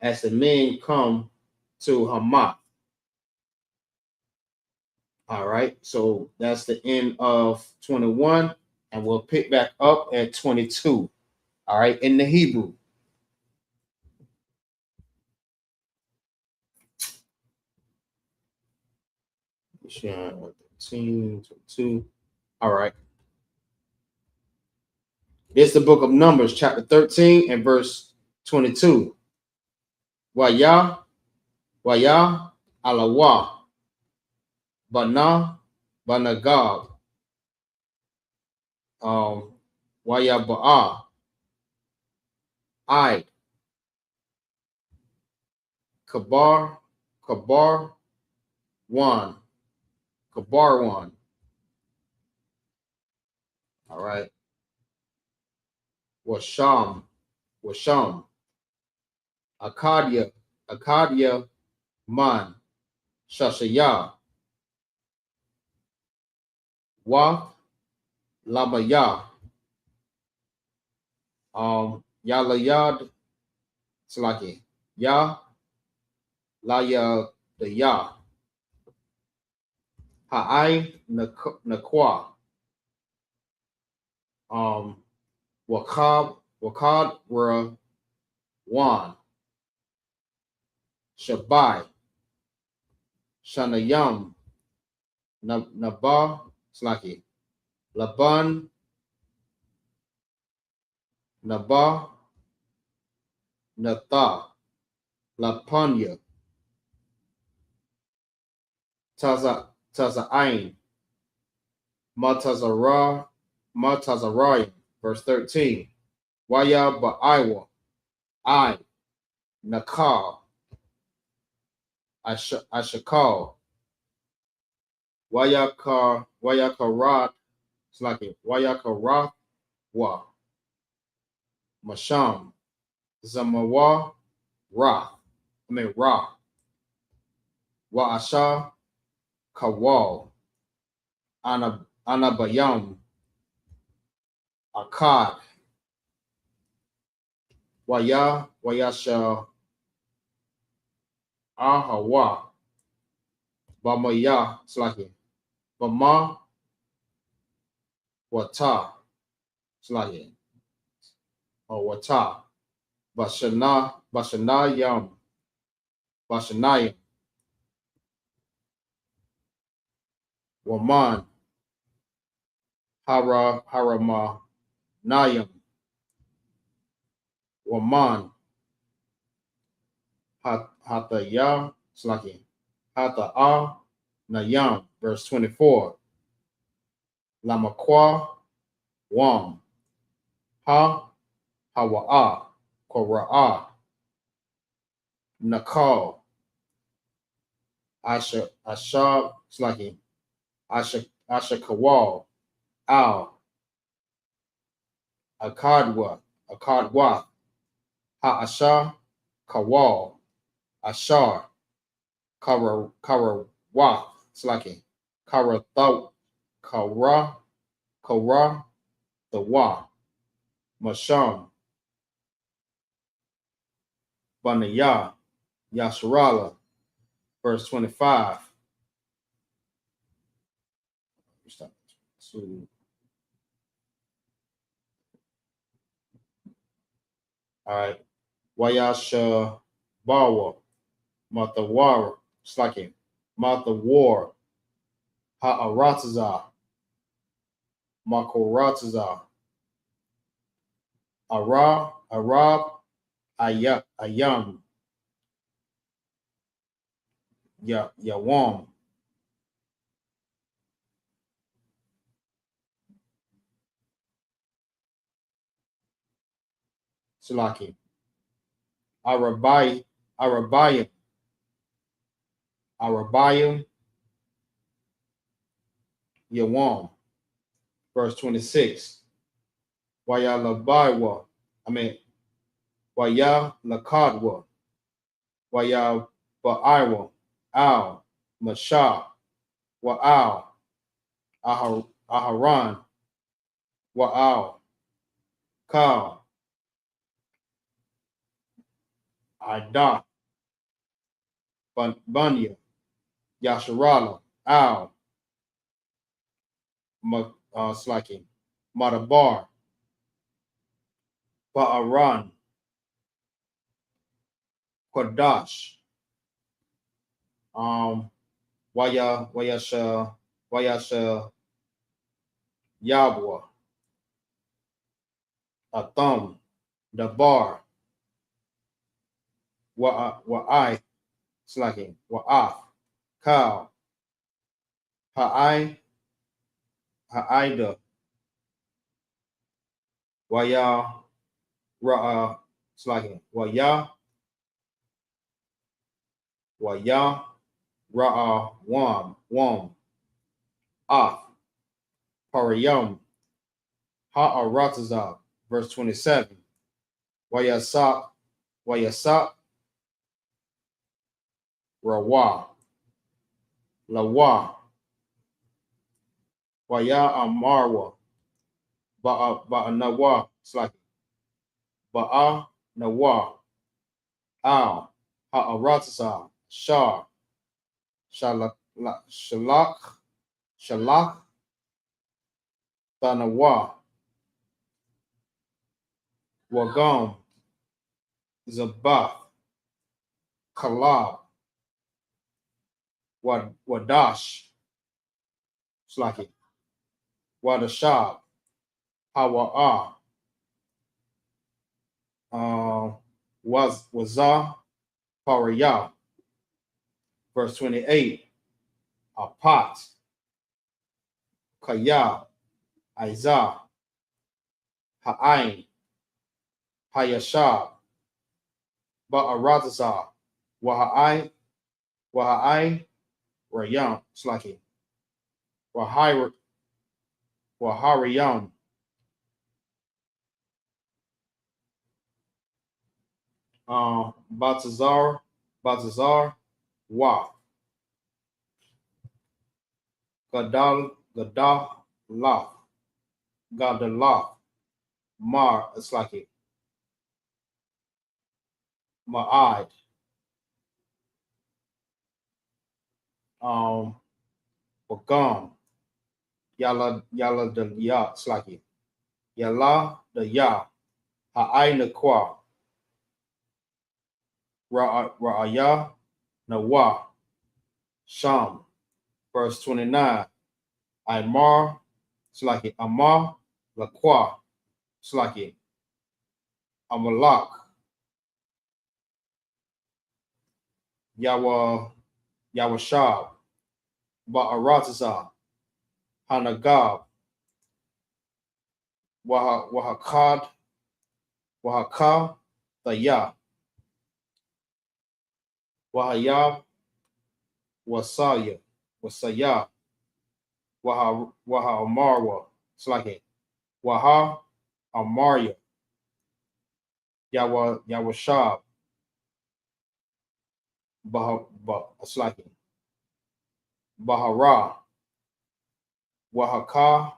as the men come to Hamath. All right, so that's the end of 21, and we'll pick back up at 22. All right, in the Hebrew. All right. It's the book of Numbers, chapter 13 and verse 22. Waya, alawa, banagab, waya ba'a, I, kabar one. All right. Washam, Akadia, Man, Shashaya, Wa, Labaya, Yalayad, Slaki, Ya, Laya, the Ya, Ha'ai, Nakwa, Wakad, Ra, Wan, Shabai, Shanayam, Naba, Slaki, Laban, Naba, Natha, Lapanya, Taza'ain, Matazarayim, verse 13. Waya Ba'iwa, I, Nakal, Ashakal, Wayakarat, it's like it, Wayakarat, Wa, Masham, Zamawa, Ra, Wa'asha, Kawal, Anabayam, Akkad, Wayasha, Ahawa, Bamaya, it's like it, Bama, Wata, it's like it, or Wata, Bashanayam, Waman, Harama, Nayam, Waman, Hataya, Slaki, Hata'a, Nayam, verse 24. Lamakwa, Wam, Hawa'a, Kora'a, Nakal, Ashab, Slaki, Ashakawal, Al, Akadwa, Ha'asha, Kawal, Ashar, Karawa, Slaki, Karathaw, Kara, the Wa, Masham, Banaya, Yasharala, verse 25. All right. Wayasha Bawa, Matawara, Slaki, Matawar, Ha'arataza, Makorataza, Arab, Ayam, Yawam, Slaki, Arabayim, Yawam, verse 26. Waya Lakadwa, Waya Ba'iwa, Al, Mashah, Wa'al, Aharan, Wa'al, Kal, Ada, Bunya, Yasharala, Al, Slaki, Madabar, Ba'aran, Kodash, Wayasha Yabwa, Atham, Dabar, Wa'ai, Slaki, Wa'af, Kal, Ha'ida, Waya Ra'a, Slaki, Waya Ra'a Wam, Af, Parayam, Ha'aratazab, verse 27. Wayasak, Rawa, Lawa, Waya Amarwa, Ba'anawa, Slaki, Ba'a Nawa, Al, Ha'aratazab, Shar, Shalak, Tanawa, Wagam, Zabath, Kalab, Wadash, Slaki, Wadashab, Hawa'a, Wazah, Paraya, verse 28. Apat, Kaya, Izah, Ha'ain, Hayashab, Ba'aratazah, Waha'ai, Rayam, Slaki, Wahariyam, Batazar, Wa, Gadalah, Mar, Slaki, Ma'ad, Bagam, Yala the Ya, Slaki, Yala the Ya, Ha'ai Kwa, Ra'aya Nawa, Sham, verse 29. Amar, Slaki, Amar, Laqua, Slaki, Amalak, Yawashab, Ba'aratazah, Hanagab, Wahakad, Wahaka Thaya. Wahaya Wasaya. Wasaya. Waha Amarwa. It's like it. Waha Amarya. Yawashab. It's like it. Bahara. Wahaka.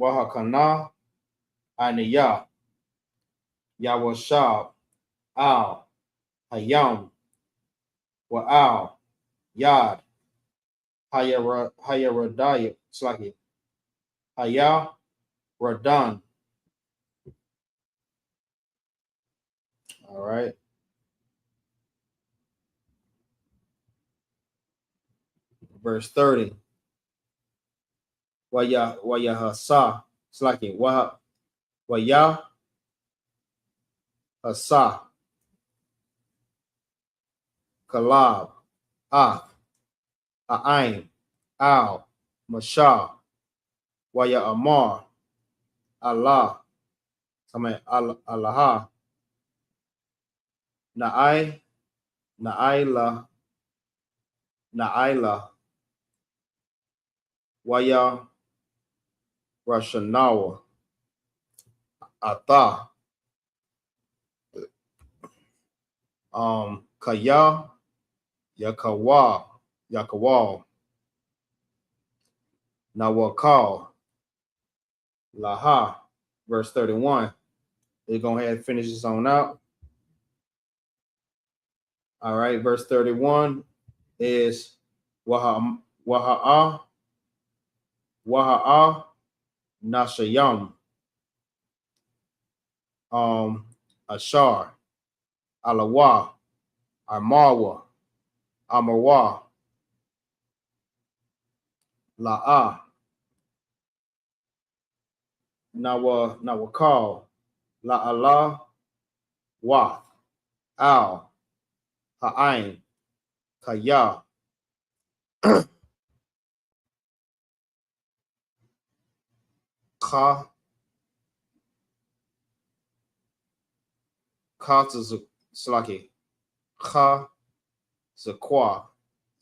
Wahakana. Aniya. Yawashab. Al. Hayam. Wa'al. Yad. Hayaradaya. It's like it. Haya Radan. All right. Verse 30. Wayahasa. It's like it. Wayahasa. Kalab. A'ain. Al. Mashah. Waya Amar. Allah. Allah. Na'ila. Waya Rashanawa. Ata. Kaya. Yakawal. Nawakal. Laha. Verse 31. We're going to go ahead and finish this on out. All right. Verse 31 is Waha'a Nashayam. Ashar. Alawa. Amarwa. Amarwa. La'a. Nawakal. La'ala. Wa. Al. Ha'ain. Kaya. Ka. Salaki. Ka. Zakwa.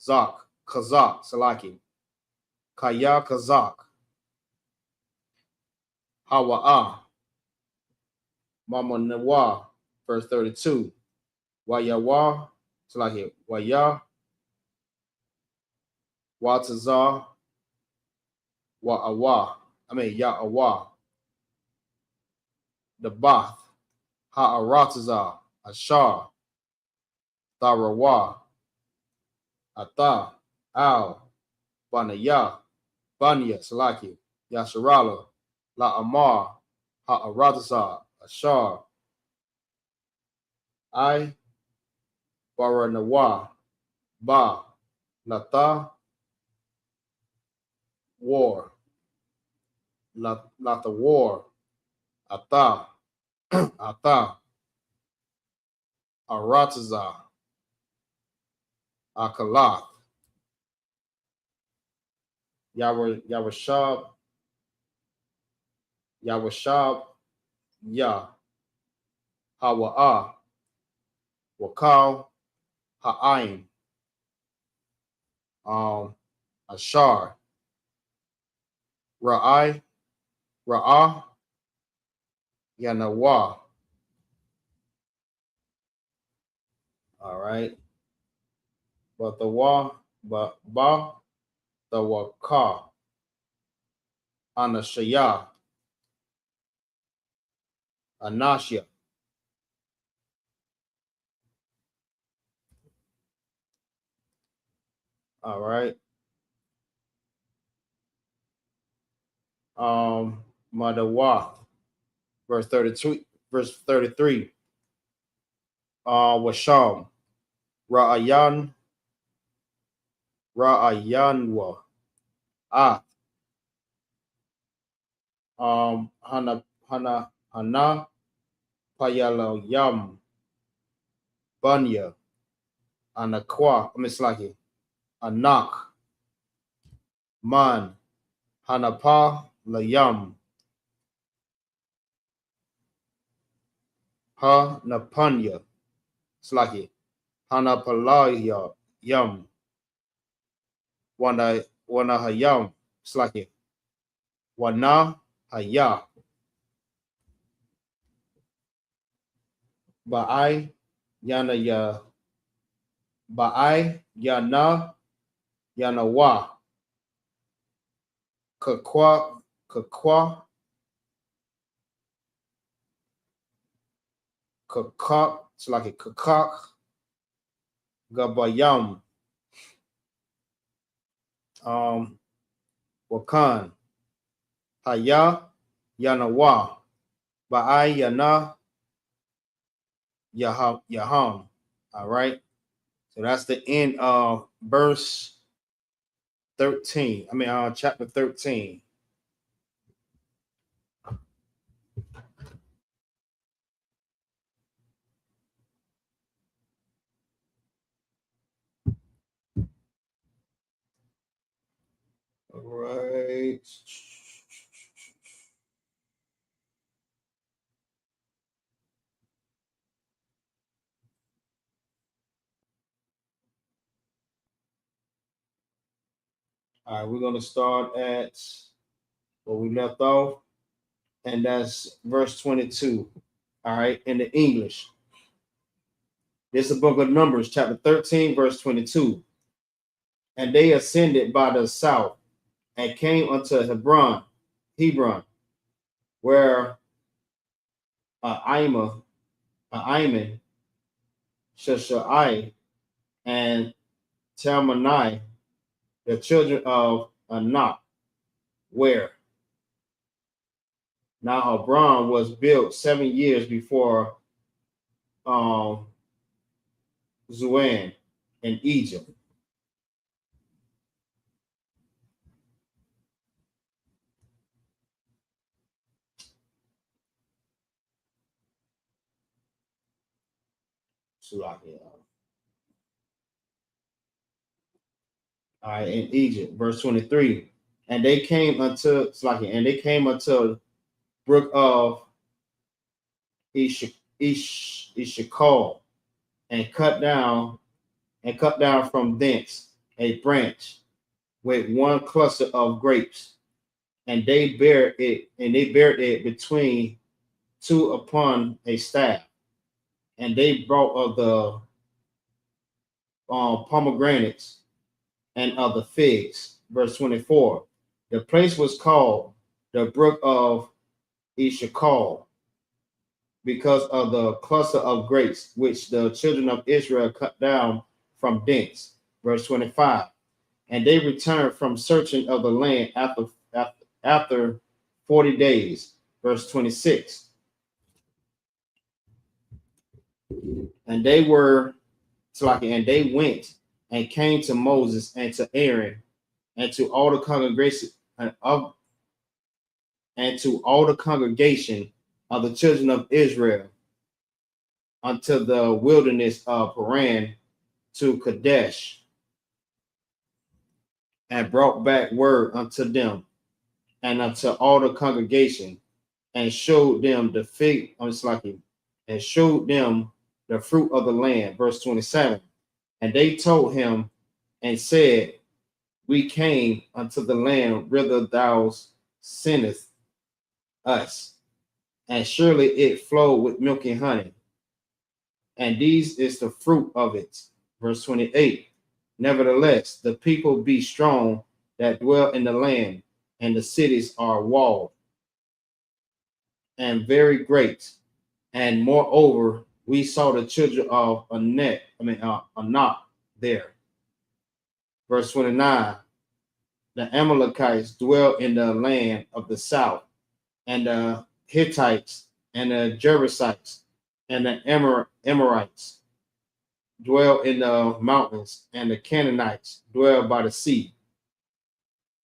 Zak. Kazak. Salaki. Kaya Kazak. Hawa'a. Mama Nawa. Verse 32. Wayawa. Salaki. Waya. Watazar. Wa'awa. Ya'awa. The Bath. Ha'aratazar. Ashar. Tharawa. Ata. Al. Banaya. Banya. Salaki. Yasharala. La'amar. Ha'aratazar. Ashar. I. Baranawa. Ba. Lata. War. Lata war. Ata. Ata. Arataza. Akalat. Yawashab. Ya. Hawa'a. Wakal. Ha'ain. Ashar. Ra'a. Yanawa. All right. But the waka. Anashaya. Anashya. All right. Madawa. Verse 32, verse 33. Washam. Ra'ayanwa. Hana Payala Yam. Banya. Anakwa. Slaki. Anak. Man. Hanapa Layam. Hanapanya. It's like it. Hanapalaya yum. Wana hayam. It's like it. Wana haya. Ba'ai yana ya. Ba'ai yana yana wa. Kakwa kakwa kakak. It's like a kakak. Gabayam. Wakan. Haya Yanawa. Ba'ai Yana Yaham. All right. So that's the end of verse 13. Chapter 13. All right. All right, we're going to start at where we left off, and that's verse 22. All right, in the English. This is the book of Numbers, chapter 13, verse 22. And they ascended by the south and came unto Hebron, where Iman, Sheshai, and Talmani, the children of Anak, where now Hebron was built 7 years before Zuan in Egypt. All right, in Egypt, verse 23. And they came unto brook of Ishakal, and cut down from thence a branch with one cluster of grapes, and they buried it between two upon a staff, and they brought of the pomegranates and of the figs. Verse 24. The place was called the brook of Ishakal, because of the cluster of grapes which the children of Israel cut down from thence. Verse 25. And they returned from searching of the land after 40 days. Verse 26. And they went and came to Moses and to Aaron and to all the congregation of the children of Israel unto the wilderness of Paran to Kadesh, and brought back word unto them and unto all the congregation, and showed them the fruit of the land. Verse 27. And they told him and said, we came unto the land whither thou sendest us, and surely it flowed with milk and honey, and these is the fruit of it. Verse 28. Nevertheless, the people be strong that dwell in the land, and the cities are walled and very great. And moreover, we saw the children of Anak there. Verse 29. The Amalekites dwell in the land of the south, and the Hittites and the Jebusites and the Amorites dwell in the mountains, and the Canaanites dwell by the sea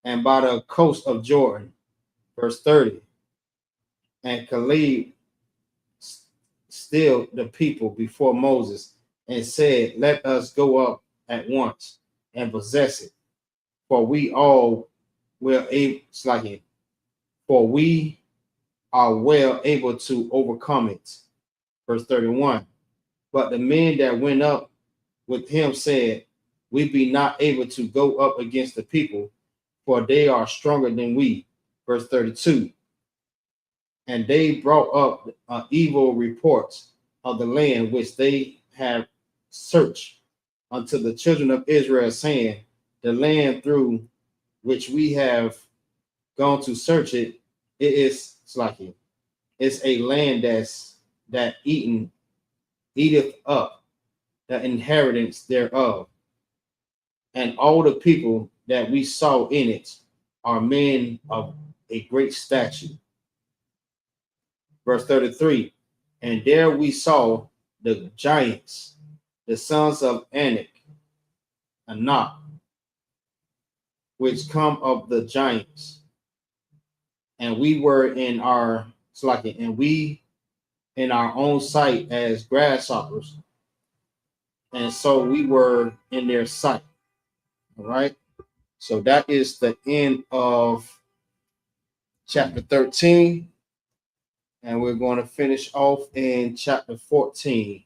and by the coast of Jordan. Verse 30. And Caleb stilled the people before Moses and said, let us go up at once and possess it, for we are well able to overcome it. Verse 31. But the men that went up with him said, we be not able to go up against the people, for they are stronger than we. Verse 32. And they brought up evil reports of the land which they have searched unto the children of Israel, saying, the land through which we have gone to search it, it is slacking. It's a land that eateth up the inheritance thereof. And all the people that we saw in it are men of a great stature. Verse 33. And there we saw the giants, the sons of Anak, which come of the giants. And we were in our own sight as grasshoppers. And so we were in their sight. All right. So that is the end of chapter 13. And we're going to finish off in chapter 14.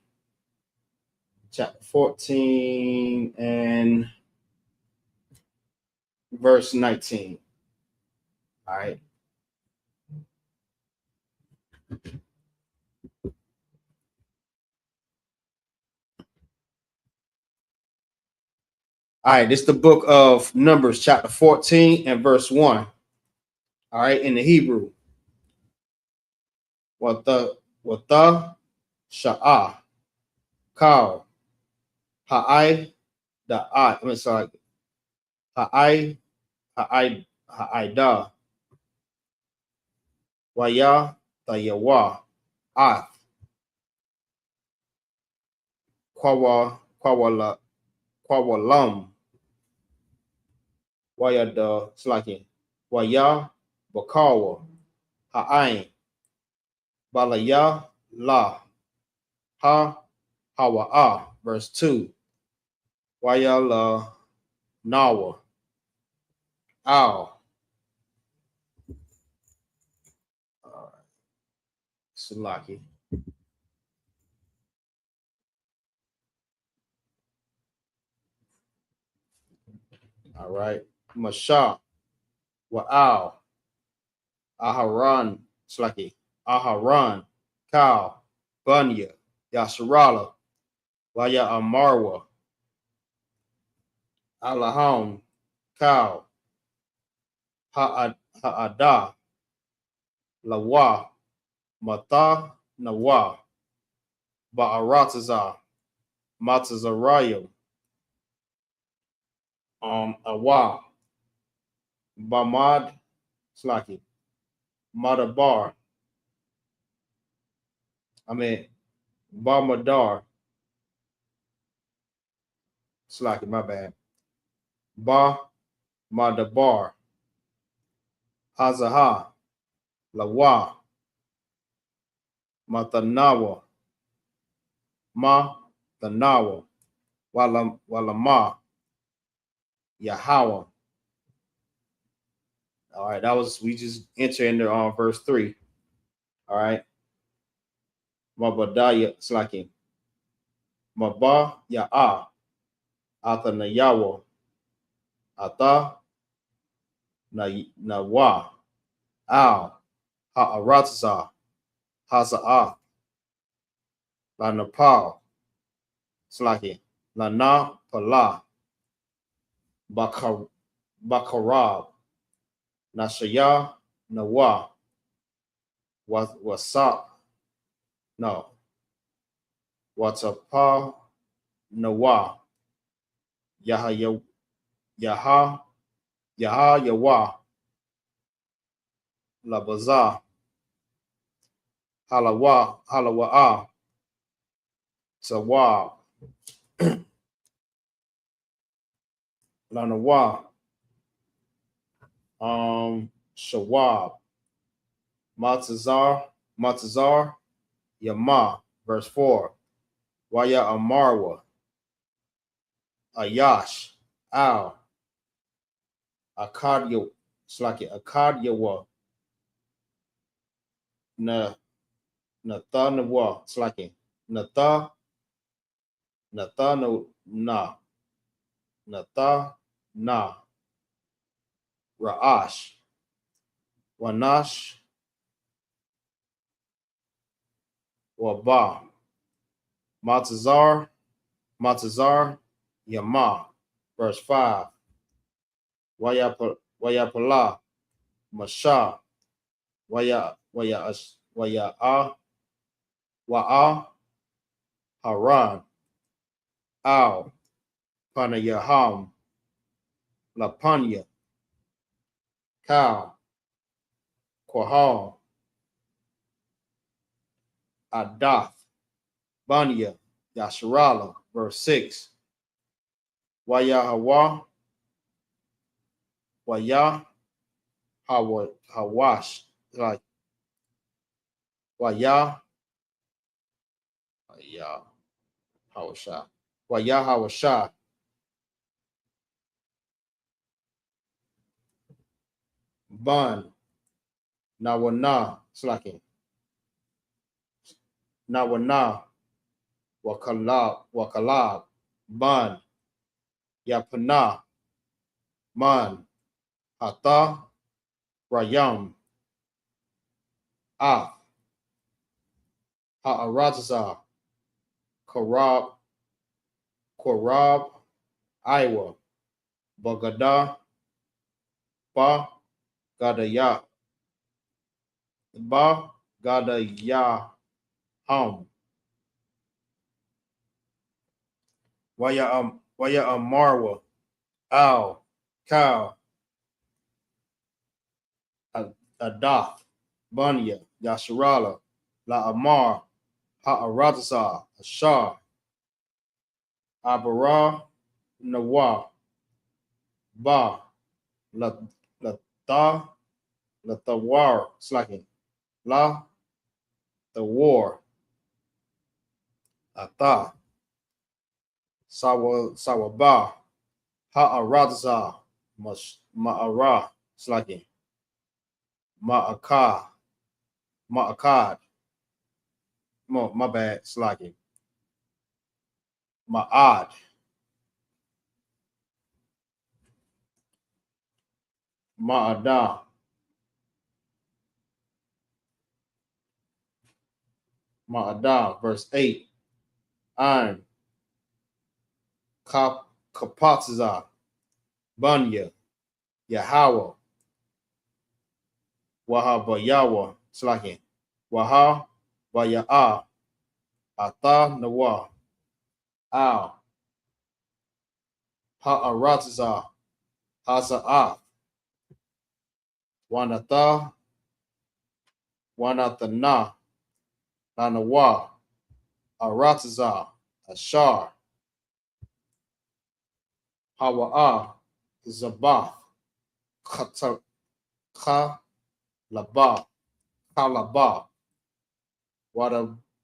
Chapter 14 and verse 19. All right. All right, this is the book of Numbers, chapter 14 and verse 1. All right, in the Hebrew. Wata sha'ah kal ha'ai da'ai. I'm sorry. Ha'ai da waya tayawa ath kwawalam waya da slaki waya bakawa ha'ain balaya la ha hawa'a. Verse 2. Waya la nawa ow. Salaki. All right. Masha wa'ow Aharan Slaki Aharan Kal Bunya Yasharala Waya Amarwa Alaham Kal Ha'ada Lawa Mata Nawa Ba'arataza Matazarayim Awa Bamad Slaki Madabar. Bamadar. Slaki, my bad. Ba Madabar. Hazaha. Lawa. Matanawa. Ma Tanawa. Walama. Yahweh. All right, we just enter into verse 3. All right. Mabadaya Slaki. Maba Ya'a. Ata Nayawa. Ata Nawa. Al. Ha'aratza. Haza'a. La Nepal. Slaki. La Na Pala. Bakarab. Nashaya Nawa. Wasa. No. Watapa Nawa. Yaha Yawa. Labaza. Halawa'a. Tawab. Lanawa. Shawab. Matazar. Yama. Verse 4. Waya Amarwa. Ayash. Al. Akadya. Slaki Akadyawa. Natha Nawa. It's like it. Natha no na. Natha na. Ra'ash. Wanash. Waba. Matazar. Yama. Verse 5. Wayapala. Masha. Wa'a. Haran. Al. Panayaham. Lapanya. Kal. Quahal. Adath. Banya. Yasharala. Verse 6. Wayahawa. Wayah. Hawash. Like Wayah. Wayah. Hawasha. Wayah Hawasha. Ban. Nawana. Slacking. Nawana. Wakalab. Ban. Yapana. Man. Hata. Rayam. Ah. Ha'arazazah. Korab. Iowa. Bagada. Ba. Gadaya. Ba. Gadaya. Ham. Waya Marwa. Al. Kal. Adath. Bunya. Yasharala. La Amar. Ha'arazazah. Ashar. Abara. Nawa. Ba. La Ta. La Tawar. Slacking. La the war. Ata. Sawaba. Ha'aradza. Ma'ara. Slacking. Ma'akad. My bad. Slacking. Ma'ad. Ma'ada. Ma'ada. Verse 8. Ein. Kapatza. Bunya. Yahweh. Wahabayawa. Slacking. Waha. Waya'a. Ata Nawa. Al. Ha'aratza. Haza'ah. Wanatha. Wanatana. Lanawa. Aratza. Ashar. Hawa'a. Zabath. Khalaba. Kalaba.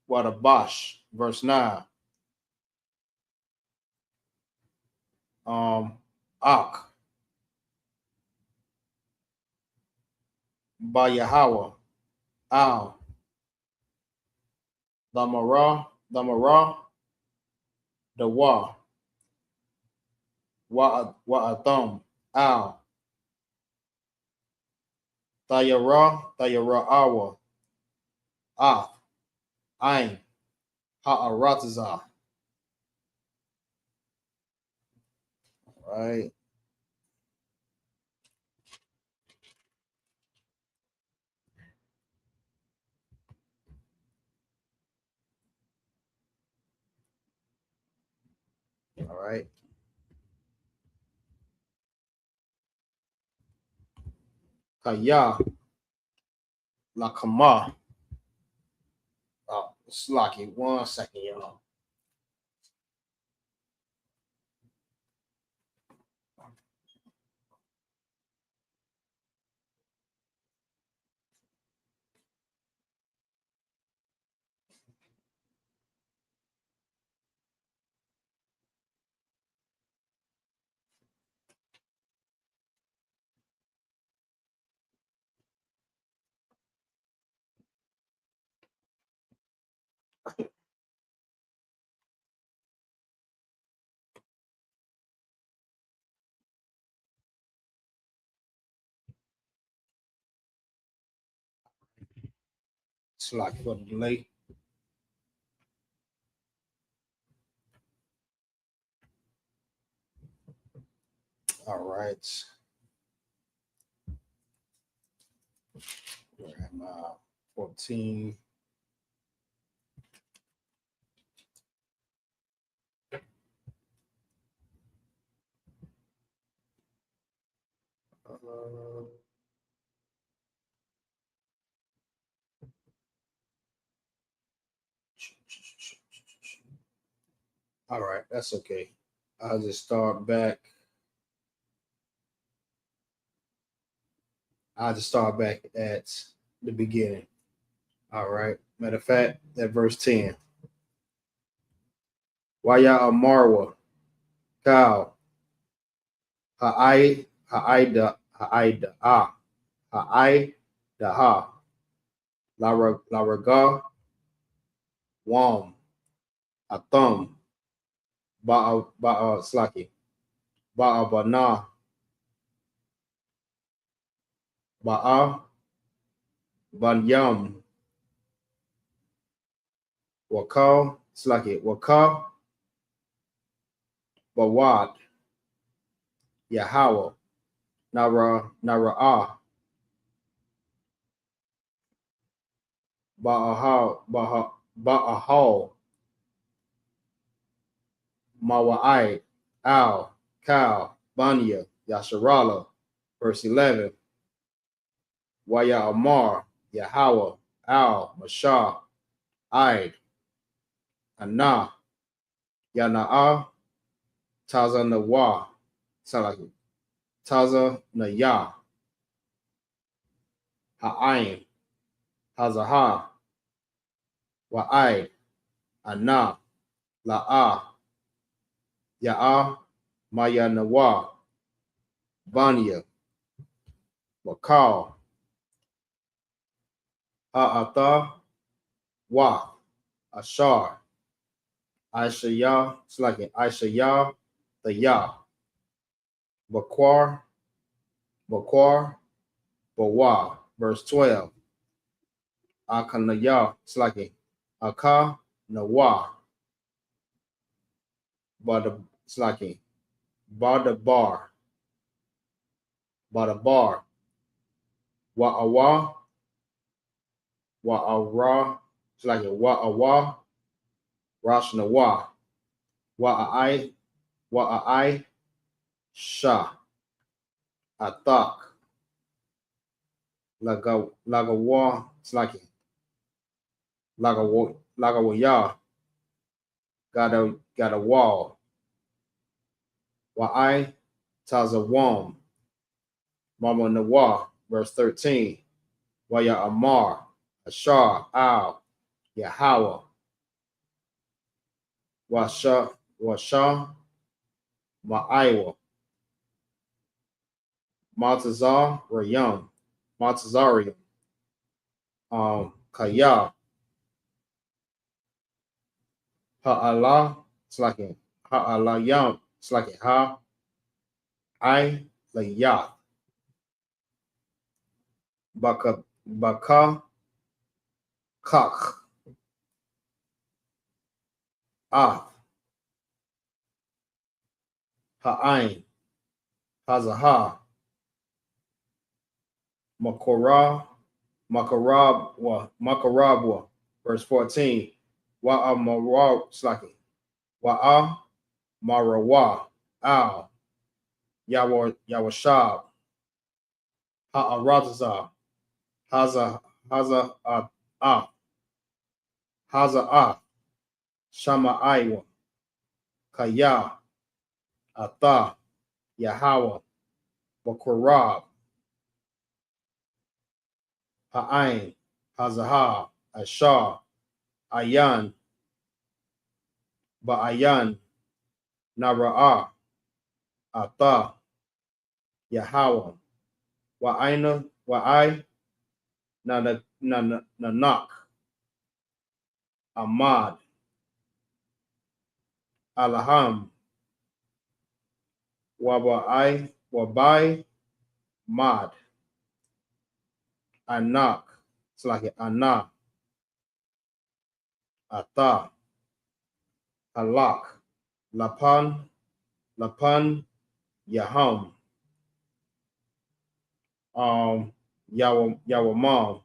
Wadabash. Verse 9. Ak. Bayahawa. Al. Damara. Dawa. Wa'atham. Al. Tayara'awa. Ath. Ain. Ha'aratza. Right. All right. Kaya. Lakama. Oh, Slocky. 1 second, y'all. It's like for the delay. All right. Where am I? 14. All right, that's okay. I'll just start back. I'll just start back at the beginning. All right. Matter of fact, at verse 10. Waya Amarwa, Kal, Ha'ida, Ha'ida Ha, Laraga, Wam, Atham, Ba'a Slaki, Ba'a Bana, Ba'a Banyam, Wakal, Slaki, Wakal, Bawad, Yahweh, Nara'ah, Ba'ahal, Mawa'ai, Al, Kal, Banya, Yasharala, verse 11. Waya Amar, Yahweh, Al, Mashah, Aid, Anah, Yana'ah, Taza Nawa, Salaki, Taza Naya, Ha'ain, Hazaha, Wa'aid, Anah, La'ah, Ya'ah, Maya Nawa, Banya, Wakal, Ha'atha, Wa, Ashar, Aishayah, Slaki, Aishayah, the Yah, Bakwar, Bawa, verse 12. Akanaya, Slaki, Aka, Nawa, Bada, Slaki, Badabar, Wa'awa, Wa'ara, Slaki, Wa'awa, Rosh Nawa, Wa'ai, Shah, Athak, Lagawa, Slaki, Lagawaya, got a wall. Wa'ai, Tazawam, Mama Nawa, verse 13. Waya Amar, Ashar, Al, Yahweh, Washa, Ma'aiwa, Maltazar, Rayam, Maltazarium, Kaya, Ha'ala, Slaki, Ha'alayam, Slaki, Layah, Baka, Kak, Ha'ain, Hazaha, Makarabwa, verse 14. Wa'amarab, Slaki, Marawa, Al, Yawashab, Ha'arazah, Haza'ah, Shama'aiwa, Kaya, Atha, Yahweh, Bakurab, Ha'ain, Hazahah, Ashar, Ayan, Ba'ayan, Nara'ah, Atha, Yahweh, Wa'ai, Nanak, Ahmad, Alham, Wabai, Mad, Anak, it's like Anna, Ata, Alak, Lapan, Yaham, Yawamam,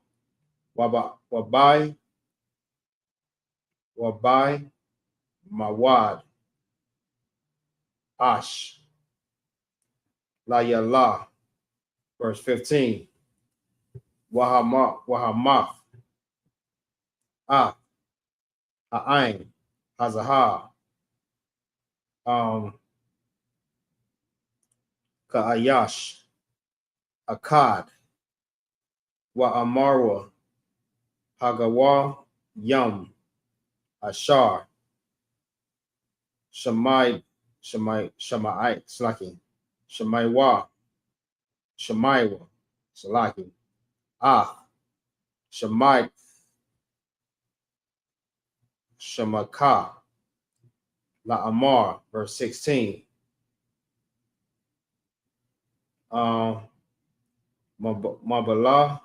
Wabai, Mawad, Ash, Layala, verse 15, Wahamath, Ha'ain, Hazahah, Ka'ayash, Akkad, Wa'amarwa, Hagawa, Yum, Ashar, Shemai, Slaki, Shemaiwa, Slaki, Shemai, Shemaka, La'amar, verse 16. Mabalah,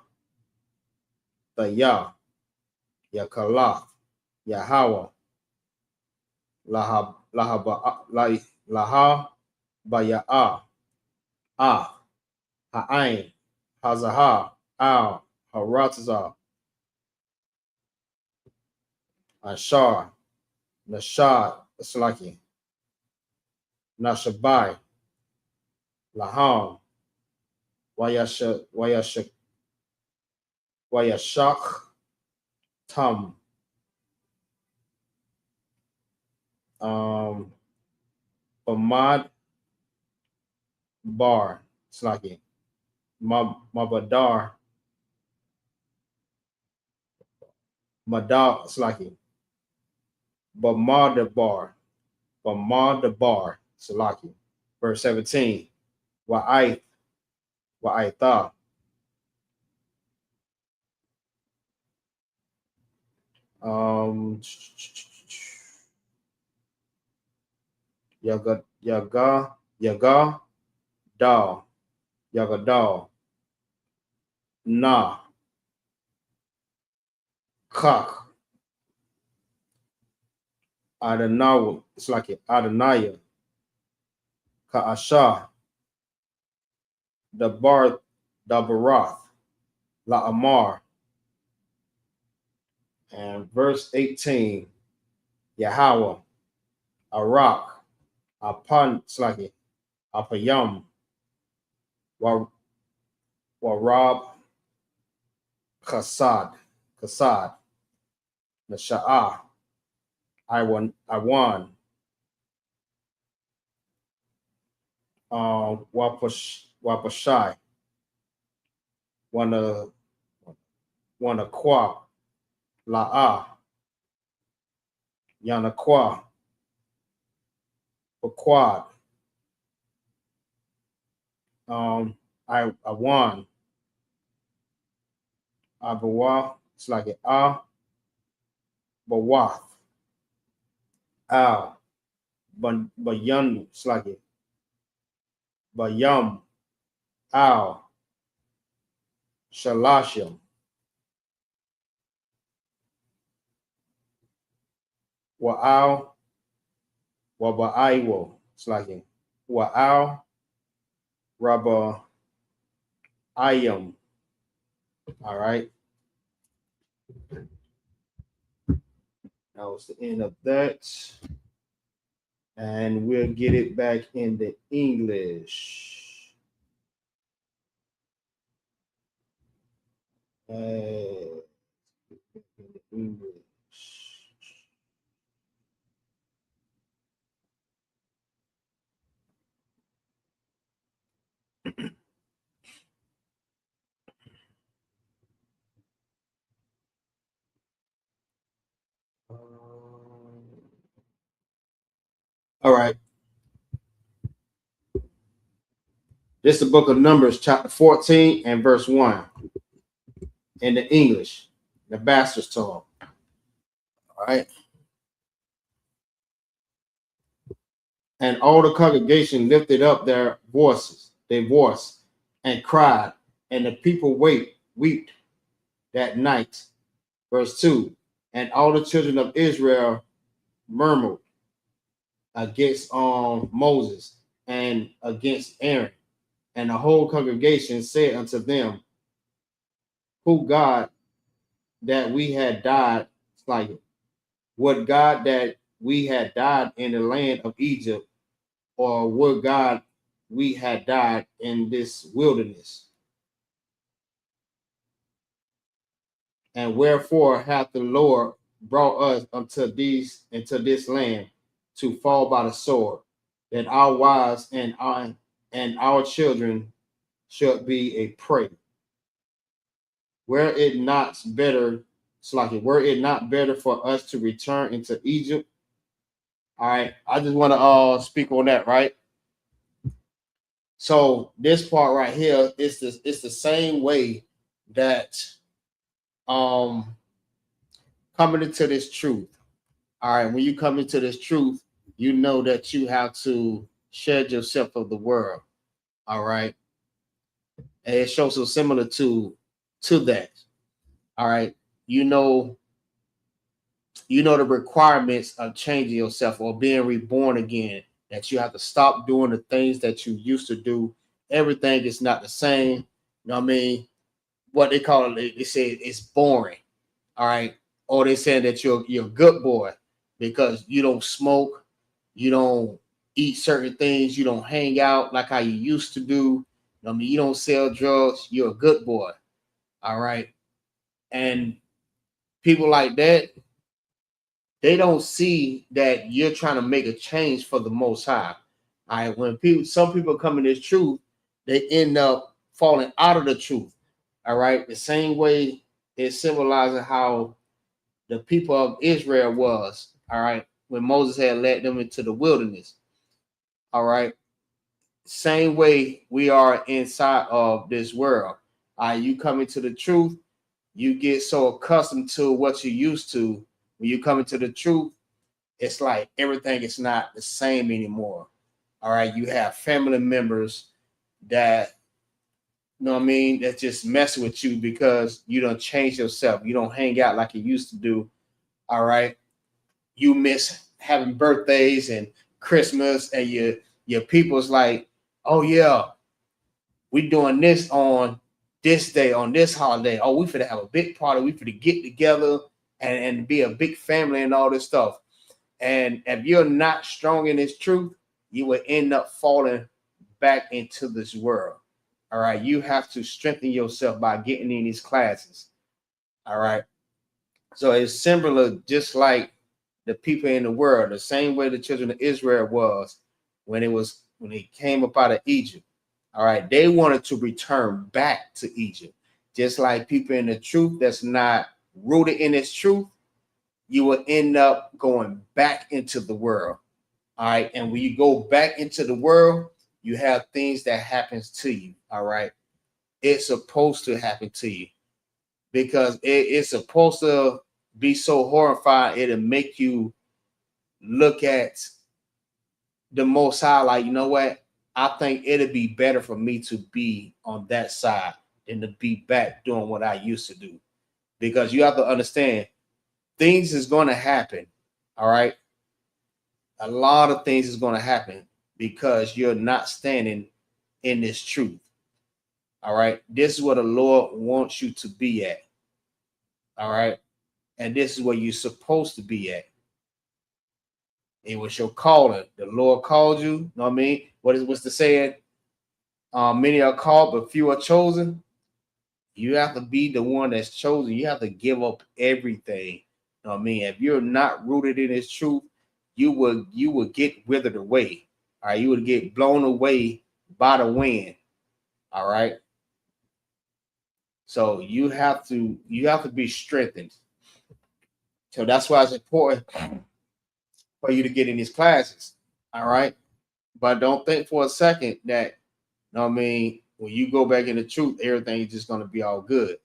Tayah, Yakala, Yahawa, Laha Baya'a, Ha'ain, Hazaha, Al, Haratazah, Ashar, Nashad, Slaki, Nashabai, Laham, Wayashak, Tam, Bamad, Bar, Slaki, Mabadar, Madar, Slaki, Bamadabar, Salaki. Verse 17. Wa'aitha. Yagadal. Na. Kak. Adanawa. It's like Adanaya. Ka'asha. Dabarath. La'amar. And verse 18. Yahweh. Arak. Apan. It's like Apayam. Warab. Kasad. Nasha'ah. Iwan. Wapashai. Wanna kwa. La'a. Yanaqua. Baquad. Iwan. Abawa. It's like it. Bawath. Al. Bayan. It's like it. Bayam. Al. Shalashim. Wa'al. Waba'aiwo. It's like it. Wa'al. Rabba. Ayam. All right. That was the end of that. And we'll get it back in the English. All right. This is the book of Numbers, chapter 14 and verse 1 in the English, the Bastard's Tome. All right. And all the congregation lifted up their voice, and cried, and the people wept that night. Verse 2. And all the children of Israel murmured against Moses and against Aaron. And the whole congregation said unto them, who God that we had died, like would God that we had died in the land of Egypt, or would God we had died in this wilderness? And wherefore hath the Lord brought us into this land to fall by the sword, that our wives and our children should be a prey? Were it not better, were it not better for us to return into Egypt? All right, I just want to speak on that, right? So this part right here is it's the same way that coming into this truth. All right, when you come into this truth, you know that you have to shed yourself of the world. All right. And it shows so similar to that. All right. You know the requirements of changing yourself or being reborn again, that you have to stop doing the things that you used to do. Everything is not the same. You know what I mean? What they call it, they say it's boring. All right. Or they say that you're a good boy because you don't smoke, you don't eat certain things, you don't hang out like how you used to do. You know what I mean? You don't sell drugs, you're a good boy. All right. And people like that, they don't see that you're trying to make a change for the Most High. All right. When some people come in this truth, they end up falling out of the truth. All right. The same way it symbolizes how the people of Israel was. All right. When Moses had led them into the wilderness. All right. Same way we are inside of this world. All right. You come into the truth, you get so accustomed to what you used to. When you come into the truth, it's like everything is not the same anymore. All right. You have family members that, you know what I mean, that just mess with you because you don't change yourself. You don't hang out like you used to do. All right. You miss having birthdays and Christmas, and your people's like, oh yeah, we doing this on this day, on this holiday. Oh, we finna have a big party. We finna get together and be a big family and all this stuff. And if you're not strong in this truth, you will end up falling back into this world. All right. You have to strengthen yourself by getting in these classes. All right. So it's similar, just like the people in the world, the same way the children of Israel was when they came up out of Egypt. All right. They wanted to return back to Egypt. Just like people in the truth that's not rooted in this truth, you will end up going back into the world. All right. And when you go back into the world, you have things that happens to you. All right. It's supposed to happen to you because it's supposed to be so horrifying. It'll make you look at the Most High like, you know what? I think it'd be better for me to be on that side than to be back doing what I used to do. Because you have to understand, things is going to happen. All right. A lot of things is going to happen because you're not standing in this truth. All right. This is where the Lord wants you to be at. All right. And this is where you're supposed to be at. It was your calling. The Lord called you. You know what I mean? What's the saying? Many are called, but few are chosen. You have to be the one that's chosen. You have to give up everything. You know what I mean? If you're not rooted in this truth, you will get withered away. All right, you would get blown away by the wind. All right. So you have to be strengthened. So that's why it's important for you to get in these classes. All right. But don't think for a second that, you know what I mean, when you go back in the truth, everything is just going to be all good.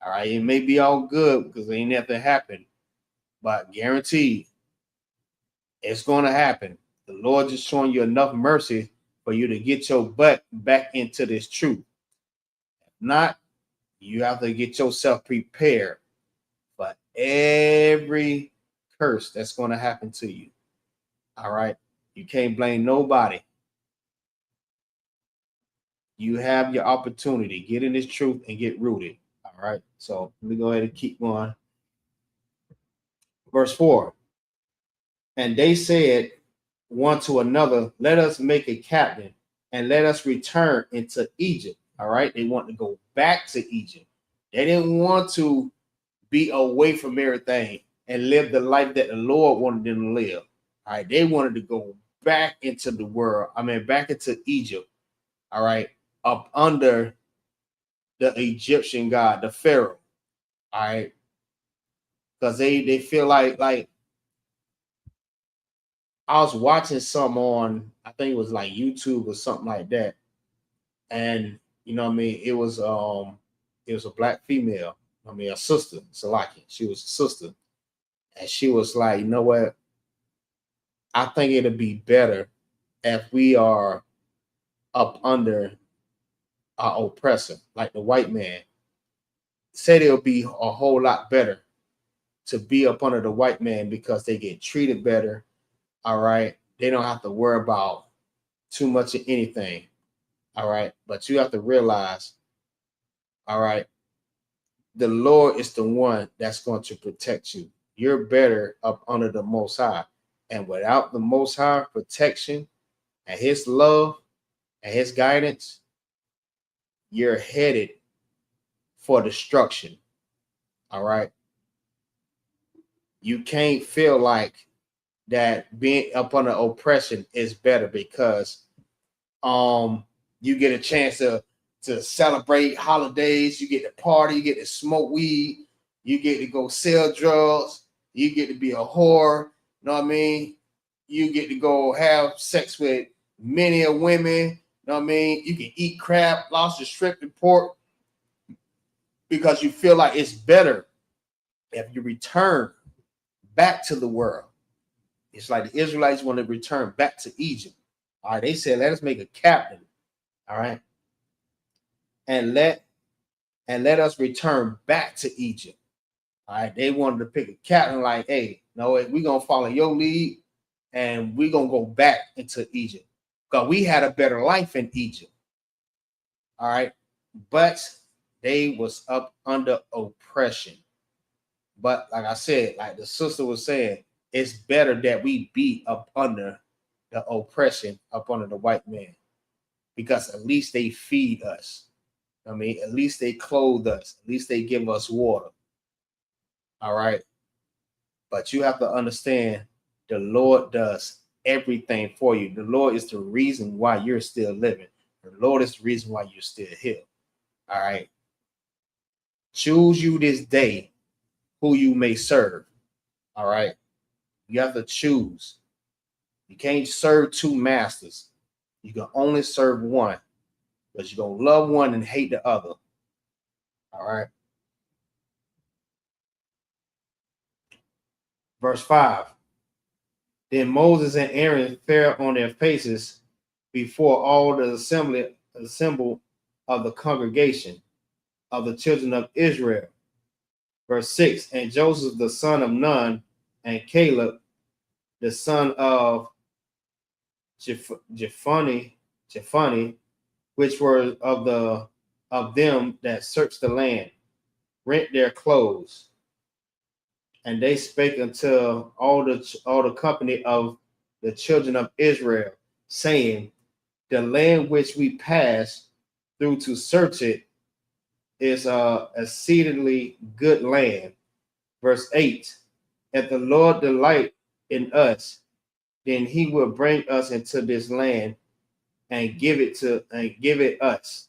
All right. It may be all good because ain't nothing happened. but guaranteed it's going to happen. The Lord just showing you enough mercy for you to get your butt back into this truth. If not, you have to get yourself prepared for every curse that's going to happen to you. All right. You can't blame nobody. You have your opportunity. Get in this truth and get rooted. All right. So let me go ahead and keep going. Verse 4. And they said one to another, let us make a captain and let us return into Egypt. All right. They want to go back to Egypt. They didn't want to be away from everything and live the life that the Lord wanted them to live. All right. They wanted to go back into the world. Back into Egypt. All right. Up under the Egyptian god, the Pharaoh. All right. Because they feel like I was watching some on, I think it was like YouTube or something like that. And it was a black female. A sister, Salaki. She was a sister. And she was like, you know what? I think it'll be better if we are up under our oppressor, like the white man. Said it'll be a whole lot better to be up under the white man because they get treated better. All right. They don't have to worry about too much of anything. All right. But you have to realize, all right, the Lord is the one that's going to protect you. You're better up under the Most High. And without the Most High protection and his love and his guidance, you're headed for destruction. All right. You can't feel like that being up under oppression is better because you get a chance to celebrate holidays, you get to party, you get to smoke weed, you get to go sell drugs, you get to be a whore, you know what I mean? You get to go have sex with many a women, you know what I mean? You can eat crab, lobster, shrimp, and pork because you feel like it's better if you return back to the world. It's like the Israelites want to return back to Egypt. All right, they said, let us make a captain. All right. And let us return back to Egypt. All right. They wanted to pick a captain like, hey, no, we're going to follow your lead and we're going to go back into Egypt because we had a better life in Egypt. All right. But they was up under oppression. But like I said, like the sister was saying, it's better that we be up under the oppression, up under the white man, because at least they feed us. At least they clothe us. At least they give us water. All right. But you have to understand the Lord does everything for you. The Lord is the reason why you're still living. The Lord is the reason why you're still here. All right. Choose you this day who you may serve. All right. You have to choose. You can't serve two masters. You can only serve one, but you're going to love one and hate the other. All right. Verse 5. Then Moses and Aaron fell on their faces before all the assemble of the congregation of the children of Israel. Verse 6. And Joseph, the son of Nun, and Caleb, the son of Jephunneh, which were of them that searched the land, rent their clothes. And they spake unto all the company of the children of Israel, saying, the land which we pass through to search it is a exceedingly good land. Verse 8. If the Lord delight in us, then he will bring us into this land and give it us,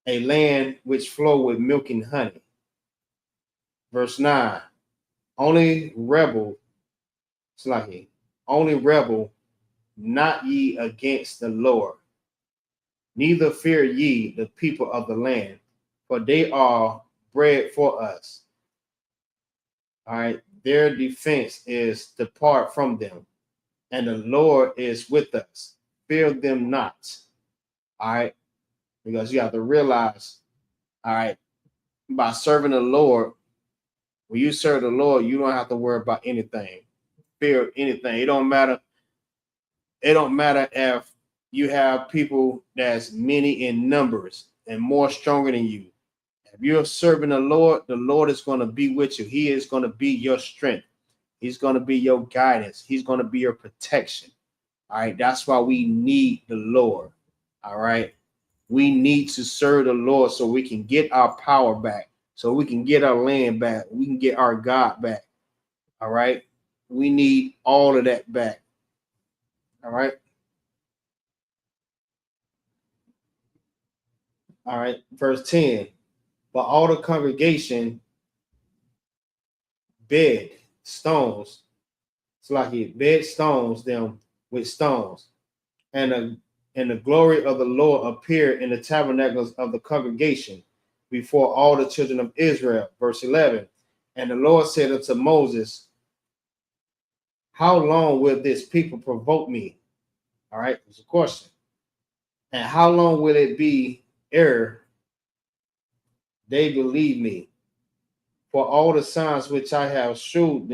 a land which flow with milk and honey. Verse 9. Only rebel, not ye against the Lord, neither fear ye the people of the land, for they are bread for us. All right. their defense is depart from them, and the Lord is with us. Fear them not. All right, because you have to realize, all right, by serving the Lord, when you serve the Lord, you don't have to worry about anything, fear anything. It don't matter. It don't matter if you have people that's many in numbers and more stronger than you. If you're serving the Lord is going to be with you. He is going to be your strength. He's going to be your guidance. He's going to be your protection. All right. That's why we need the Lord. All right. We need to serve the Lord so we can get our power back, so we can get our land back. We can get our God back. All right. We need all of that back. All right. All right. Verse 10. But all the congregation bed stones. It's like he bed stones them with stones. And the glory of the Lord appeared in the tabernacles of the congregation before all the children of Israel. Verse 11. And the Lord said unto Moses, how long will this people provoke me? All right, it's a question. And how long will it be ere they believe me? For all the signs which I have showed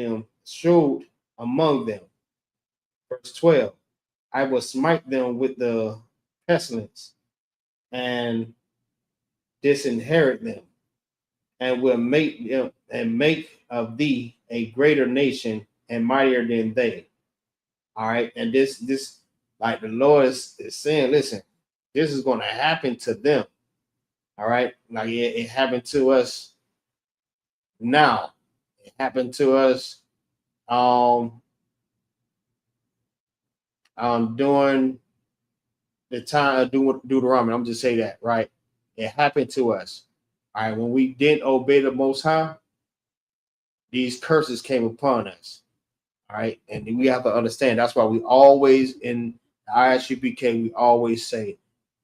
among them. Verse 12. I will smite them with the pestilence and disinherit them, and will make them and make of thee a greater nation and mightier than they. All right. And this like the Lord is saying, listen, this is going to happen to them. All right. Like it happened to us now. It happened to us during the time of Deuteronomy. I'm just say that, right? It happened to us. All right. When we didn't obey the Most High, these curses came upon us. All right. And we have to understand that's why we always in the ISUPK, we always say, you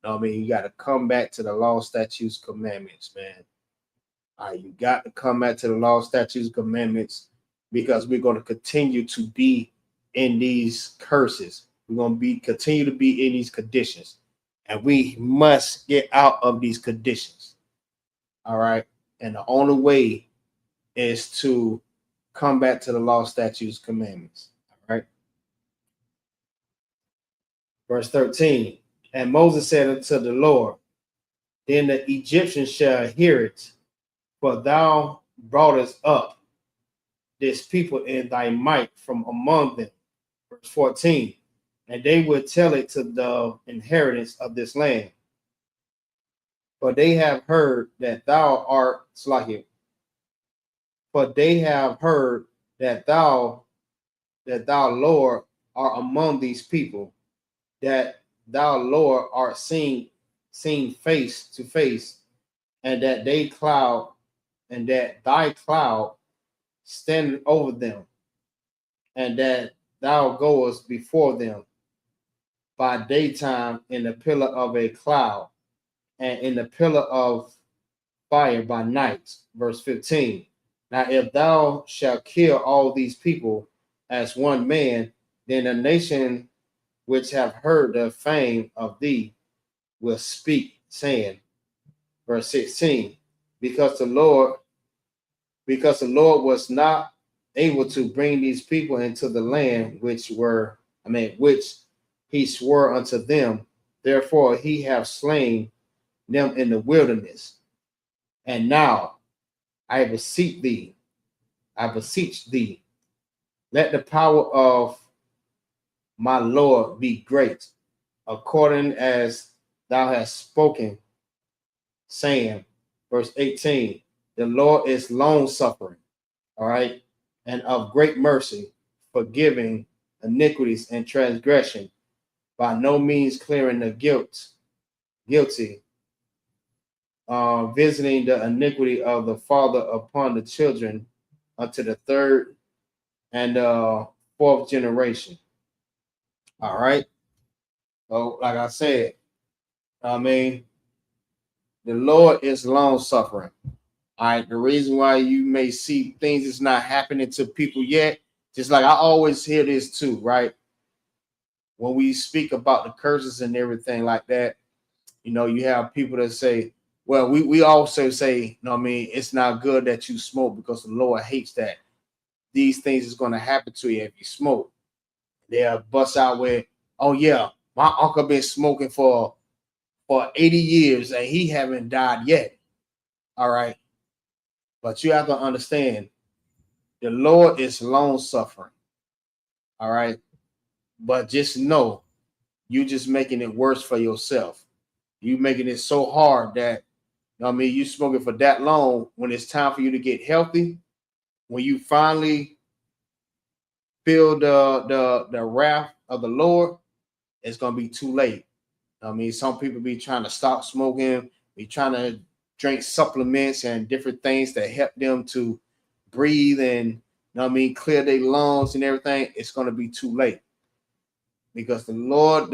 know what I mean, you got to come back to the law, statutes, commandments, man. All right, you got to come back to the law, statutes, commandments, because we're going to continue to be in these curses. We're going to continue to be in these conditions, and we must get out of these conditions. All right. And the only way is to come back to the law, statutes, commandments. All right. Verse 13. And Moses said unto the Lord, then the Egyptians shall hear it, for thou broughtest up this people in thy might from among them. Verse 14. And they will tell it to the inheritance of this land. For they have heard that thou art Slahim. For they have heard that thou, Lord, art among these people, that thou, Lord, art seen face to face, and that thy cloud standeth over them, and that thou goest before them by daytime in the pillar of a cloud, and in the pillar of fire by night. Verse 15. Now, if thou shalt kill all these people as one man, then a nation which have heard the fame of thee will speak, saying, verse 16, because the Lord was not able to bring these people into the land which he swore unto them, therefore he have slain them in the wilderness. And now I beseech thee, let the power of my Lord be great, according as thou hast spoken, saying, verse 18, the Lord is long suffering, all right, and of great mercy, forgiving iniquities and transgression, by no means clearing the guilty, visiting the iniquity of the father upon the children unto the third and fourth generation. All right. So, like I said, the Lord is long suffering. All right, the reason why you may see things is not happening to people yet, just like I always hear this too, right? When we speak about the curses and everything like that, you have people that say, well, we also say, it's not good that you smoke because the Lord hates that. These things is going to happen to you if you smoke. They'll bust out with, oh yeah, my uncle been smoking for 80 years and he haven't died yet. All right. But you have to understand the Lord is long suffering. All right. But just know you just making it worse for yourself. You making it so hard that you smoking for that long. When it's time for you to get healthy, when you finally feel the wrath of the Lord, it's gonna be too late. Some people be trying to stop smoking, be trying to drink supplements and different things that help them to breathe and clear their lungs and everything. It's gonna be too late because the Lord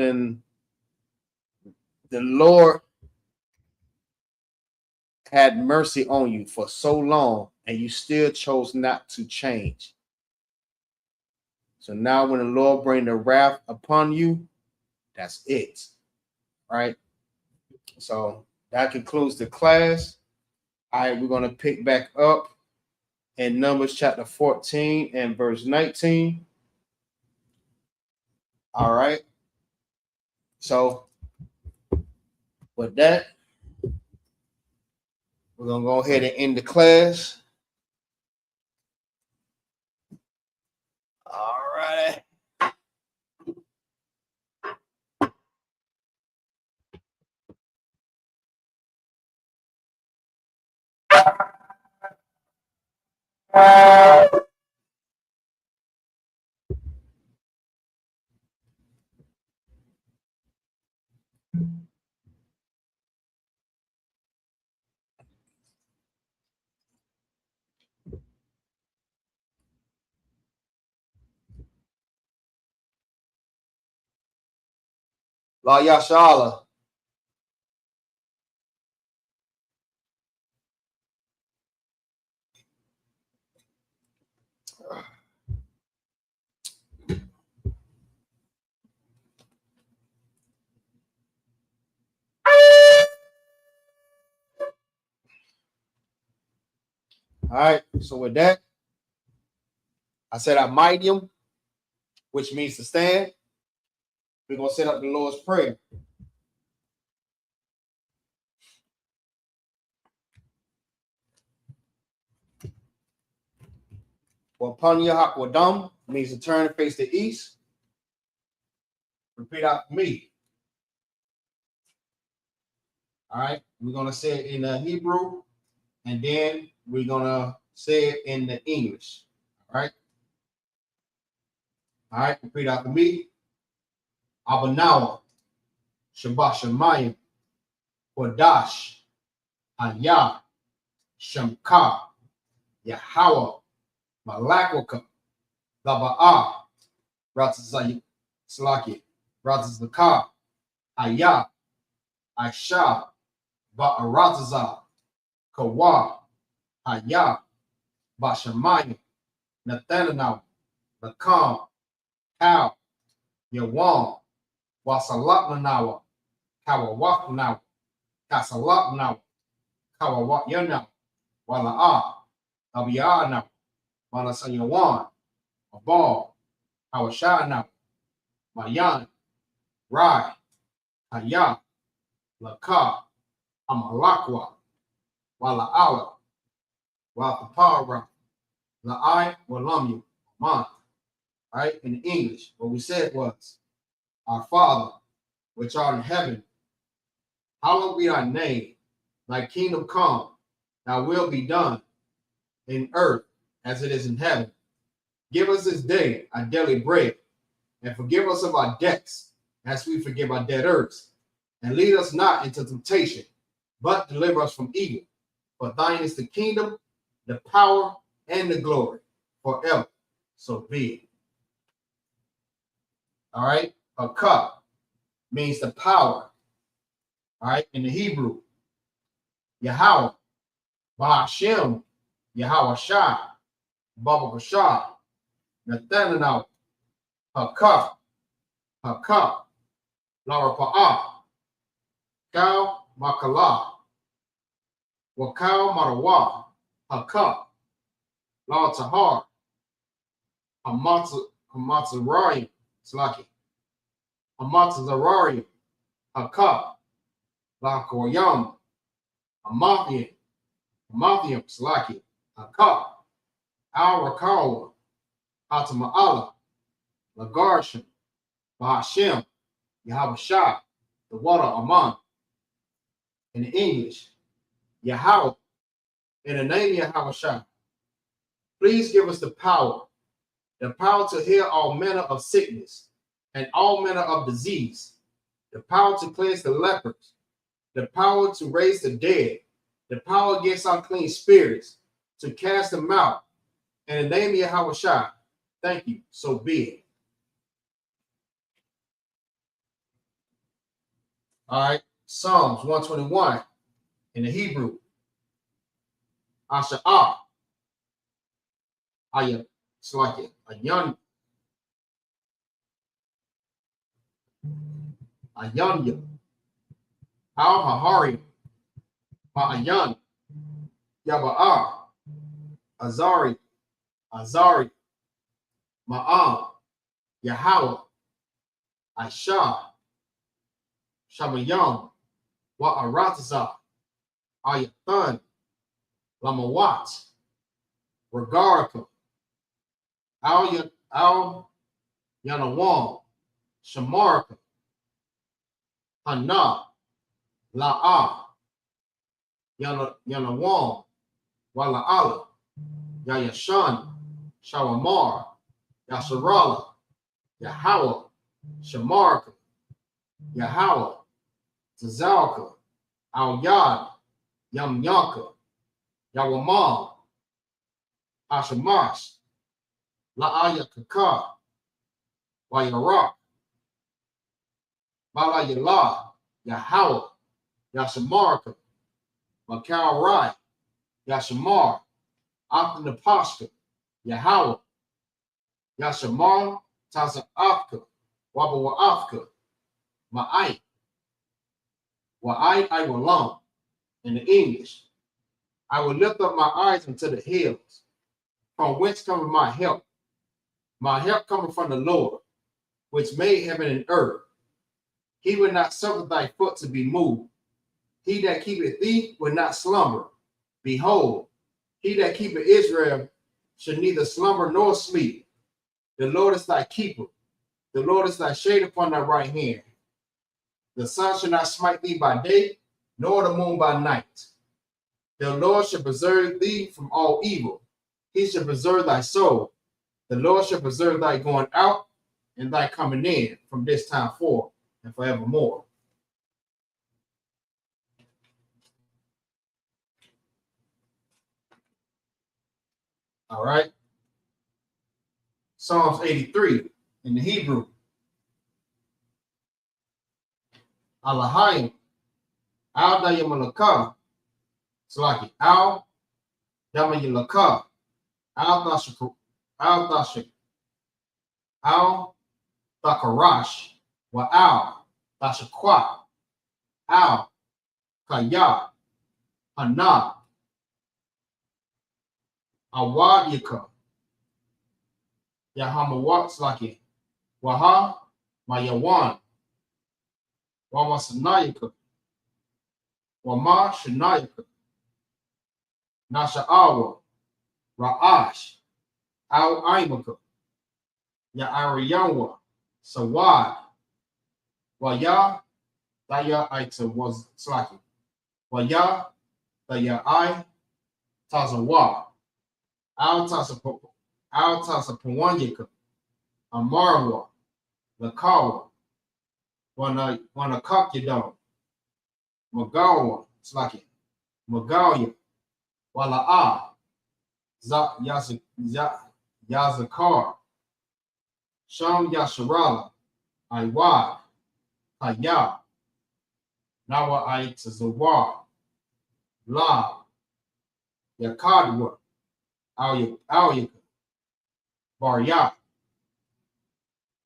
had mercy on you for so long, and you still chose not to change. So now, when the Lord bring the wrath upon you, that's it, right? So that concludes the class. All right, we're going to pick back up in Numbers chapter 14 and verse 19. All right. So with that, we're going to go ahead and end the class. All right. La Yashala. All right. So with that, I said I might him, which means to stand. We're going to set up the Lord's Prayer. Well, Panya Hakwadam means to turn and face the east. Repeat after me. All right. We're going to say it in the Hebrew, and then we're going to say it in the English. All right. All right. Repeat after me. Abanawa, Shabbat Shemayim, Kodash, Hayah, Shamka, Yahweh, Malakwaka, Laba'ah, Ratzazayi, Slaki, Ratzazaka, Hayah, Aisha, Ba'aratazah, Kawa, Hayah, Bashamayim, Nathanael, Nakam, Kal, Yawan, Wasalapnanawa, Kawawapnawa, Kasalapnawa, Kawawapyanawa, Wala'ah, Abiyanawa, Malasayawan, Abal, Hawashanawa, Mayan, Rai, Hayah, Laka, Amalakwa, Wala'ala, Wapapara, La'ai, Walamyu, Man. All right, in English, what we said was, Our Father, which art in heaven, hallowed be thy name, thy kingdom come, thy will be done in earth as it is in heaven. Give us this day our daily bread, and forgive us of our debts, as we forgive our debtors. And lead us not into temptation, but deliver us from evil. For thine is the kingdom, the power, and the glory, forever. So be it. All right, a cup means the power. All right, in the Hebrew, Yahweh Bahashem, Yahweh Shai, Baba Kashah, Nathanael, Hakah, Lara Pa'ah, Kau Makalah, Wakau Marawa, Hakah, La Tahar, Hamatzararium, Slaki, Hamatzararium, Hakah, La Koyam, Hamathium, Slaki, Hakah, Al Rakawa, Hatama'ala, Lagarshim, Bahashem, Yahweh Shah, the water Aman. In English, Yahweh, in the name of Yahweh Shah, please give us the power to heal all manner of sickness and all manner of disease, the power to cleanse the lepers, the power to raise the dead, the power against unclean spirits, to cast them out. In the name of Yahweh Shah, thank you, so be it. All right, Psalms 121 in the Hebrew. Asha'ah. It's like a young. Ayanya. Al Hahari. Ma'ayan. Yaba'ah. Azari. Ma'am. Yahweh. Aisha. Shamayam. Wa'aratazah. Ayathan. Lamawat. Regarka. Al Yanawam. Shamarka. Hana. La'ah. Yanawam. Wala'ala. Yayashan. Shawamar. Yasharala. Yahweh. Shamarka. Yahweh. Tazalka. Al Yad. Yamyanka. Yawamam. Ashamash. La'aya Kaka. Wayarak. Bala Yalah. Yahweh. Yashamarka. Makal Rai. Yashamar. Athanapashka. Yahweh. Yashamar. Taza Afka. Wabawa Afka. Ma'ai. Wa'ai I will long. In the English, I will lift up my eyes unto the hills, from whence cometh my help. My help cometh from the Lord, which made heaven and earth. He will not suffer thy foot to be moved. He that keepeth thee will not slumber. Behold, he that keepeth Israel shall neither slumber nor sleep. The Lord is thy keeper. The Lord is thy shade upon thy right hand. The sun shall not smite thee by day, nor the moon by night. The Lord shall preserve thee from all evil. He shall preserve thy soul. The Lord shall preserve thy going out and thy coming in from this time forth and forevermore. All right. Psalms 83 in the Hebrew. Alahayim. Al Dayamalaka. Slaki. Al Damayalaka. Al Dashak. Al Dashak. Al Dakarash. Wa Al Dashakwa. Al Kaya. Hana. Awadika. Yahamawat Slaki. Waha Mayawan. Wamasanayaka. Wama Shanayaka. Nasha'awa. Ra'ash. Al Aimaka. Ya'ariyawa. Sawad. Waya. Daya Aita was Slaki. Waya. Daya I. Tazawa. Al Tasapawanyaka. Amarwa. Lakawa. Wanakakidon. Magawa. Slaki. Magalia. Wala'a. Yazakar. Sham Yasharala. Iwad. Haya. Nawa Aitazawar. La. Yakadwa, Alyaka, Barya,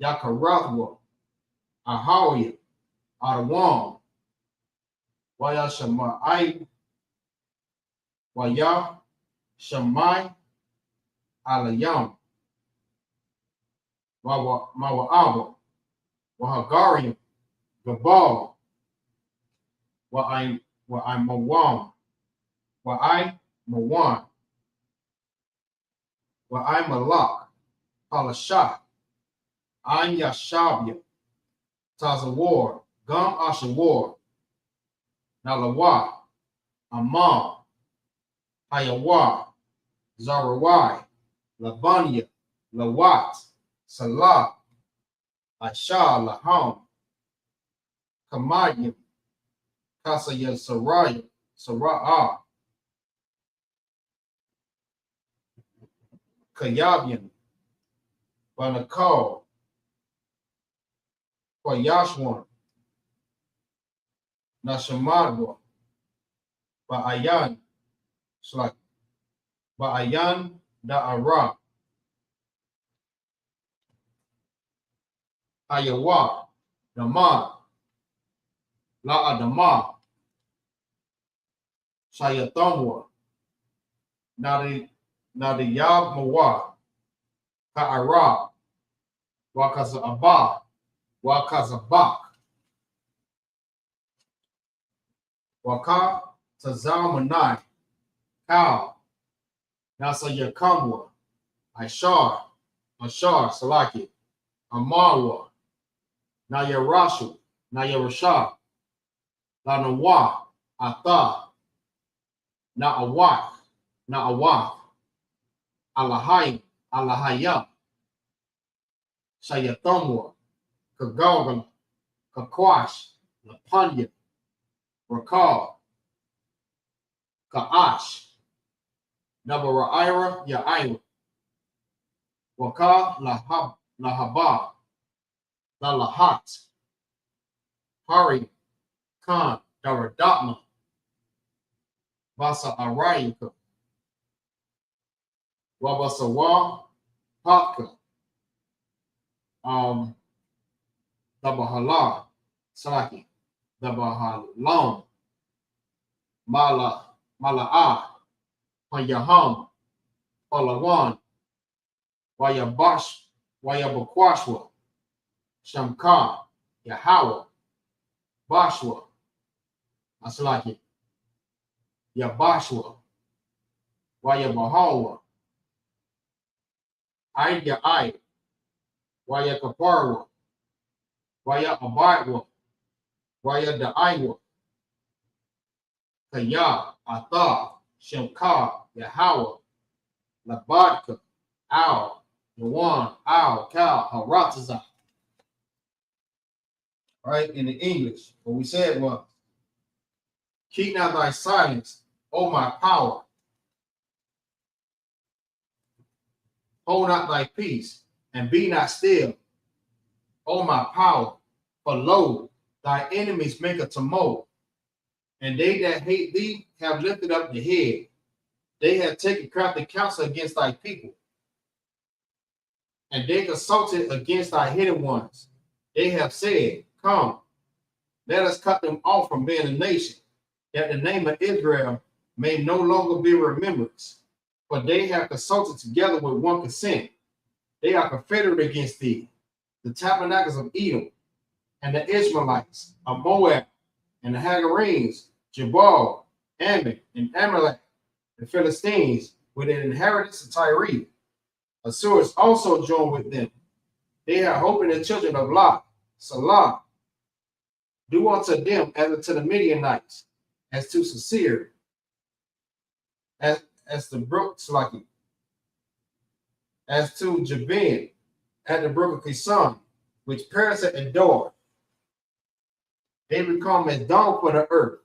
Yakarathwa, Ahawya, Adawam, Wayashamai, Waya, Shamai, Alayam, Mawa'aba, Wahagariam, Gabal, Wa'ai Mawam, Wa'ai Mawan, Wa'ai Malak, Palashah, Ain Yashabya, Tazawar, Gum Ashawar, Nalawa, Amam, Hayawa, Zarawai, Labanya, Lawat, Salah, Asha, Laham, Kamayim, Kasaya Saraya, Sara'ah, Kayabian, Banakal, Kwayashwan, Nashamadwa, Ba'ayan, Slak, Ba'ayan Da'ara, Ayawa, Damad, La'adama, Shayatamwa, Nadiyab Mawa, Ka'ara, Wakazabah, Wakazabak, Waka Tazamanai, Kal, Nasayakamwa, Ashar, Salaki, Amarwa, Nayarashu, Nayarashah, Lanawa, Atha, Na'awak, Alahayim, Alahayam, Shayatamwa, Kagogala, Kakwash, Lapanya, Rakal, Ka'ash, Nabara'ira, Ya'ira, Waka, Lahaba, Lalahat, Hari, Khan, Daradatma, Basa Arayika, Wabasawa, Haka, Dabahala, Salaki, Dabahalam, Mala'ah, Payaham, Palawan, Wayabakwashwa, Shamka, Yahawa, Bashwa, Aslaki, Yabashwa, Wayabahawa, Ai, Wayakaparwa, Waya Abadwa, Waya Da'aiwa, Kaya, Atha, Shamka, Yahawa, Labadka, Al, Yawan, Al, Kal, Harataza. All right, in the English, what we said was, keep not thy silence, O my power. Hold not thy peace, and be not still, O my power. For lo, thy enemies make a tumult, and they that hate thee have lifted up the head. They have taken crafty counsel against thy people, and they consulted against thy hidden ones. They have said, come, let us cut them off from being a nation, that the name of Israel may no longer be remembered. For they have consulted together with one consent. They are confederate against thee, the tabernacles of Edom, and the Ishmaelites of Moab, and the Hagarenes, Jabal, Ammon, and Amalek, the Philistines, with an inheritance of Tyre. Assyrians also joined with them. They have hope in the children of Lot, Salah. Do unto them as unto the Midianites, as to Sisir, as the brook Slaki, as to Jabin, at the brook of Kison, which perished and Dor. They become as dung for the earth.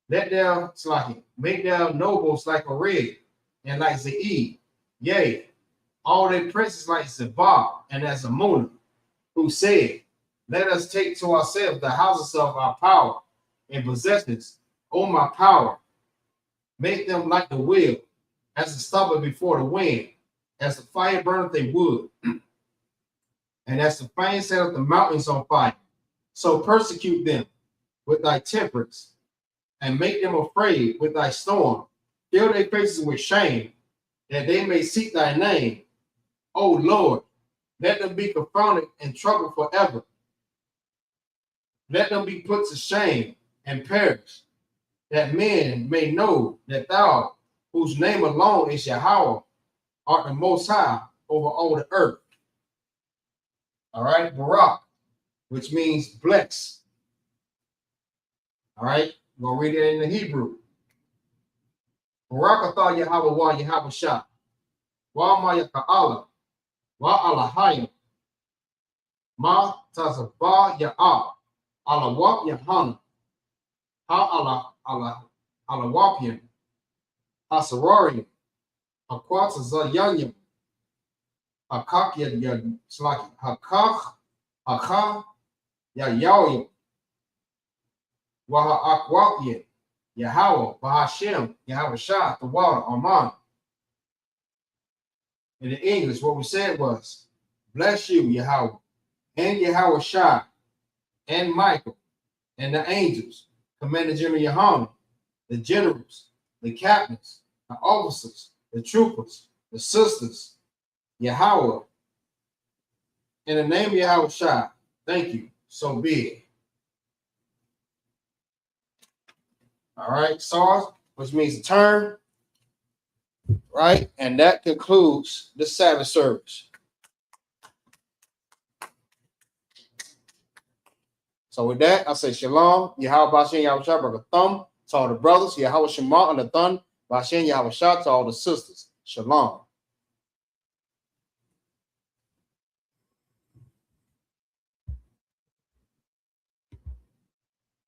Let them Slaki, make their nobles like a red, and like Zeid, yea, all their princes like Zebah and as Amunah, who said, let us take to ourselves the houses of our power and possessions, O my power. Make them like the wheel, as the stubble before the wind, as the fire burneth a wood, and as the flame setteth the mountains on fire. So persecute them with thy temperance, and make them afraid with thy storm. Fill their faces with shame, that they may seek thy name. O Lord, let them be confounded and troubled forever. Let them be put to shame and perish, that men may know that thou, whose name alone is Yahweh, art the most high over all the earth. All right, Barak, which means bless. All right, we'll read it in the Hebrew. Barak atah Yahweh wa Yahweh Shah, wa ma yaka'ala, wa alahayim, ma tazabah ya'ah, ala wap yahanna, ha ala wapyim, ha-sararium, ha-kwatazayanyim, ha-kak yad slaki, ha-kach, ha-ka, ya-yawim, wa-ha-akwapyim, Yahweh, Bahashem, Yahweh Shah, the water, Aman. In the English, what we said was, bless you, Yahweh, and Yahweh Shah, and Michael, and the angels, Commander General YAHANNA, the generals, the captains, the officers, the troopers, the sisters, Yahweh. In the name of Yahweh Shah, thank you. So be it. All right, SARS, which means to turn, right? And that concludes the Sabbath service. So with that, I say shalom, Yahweh Bashem Yahweh Shah, brother thumb to all the brothers, Yahweh Shema and the thumb, Bashem Yahweh Shah to all the sisters. Shalom.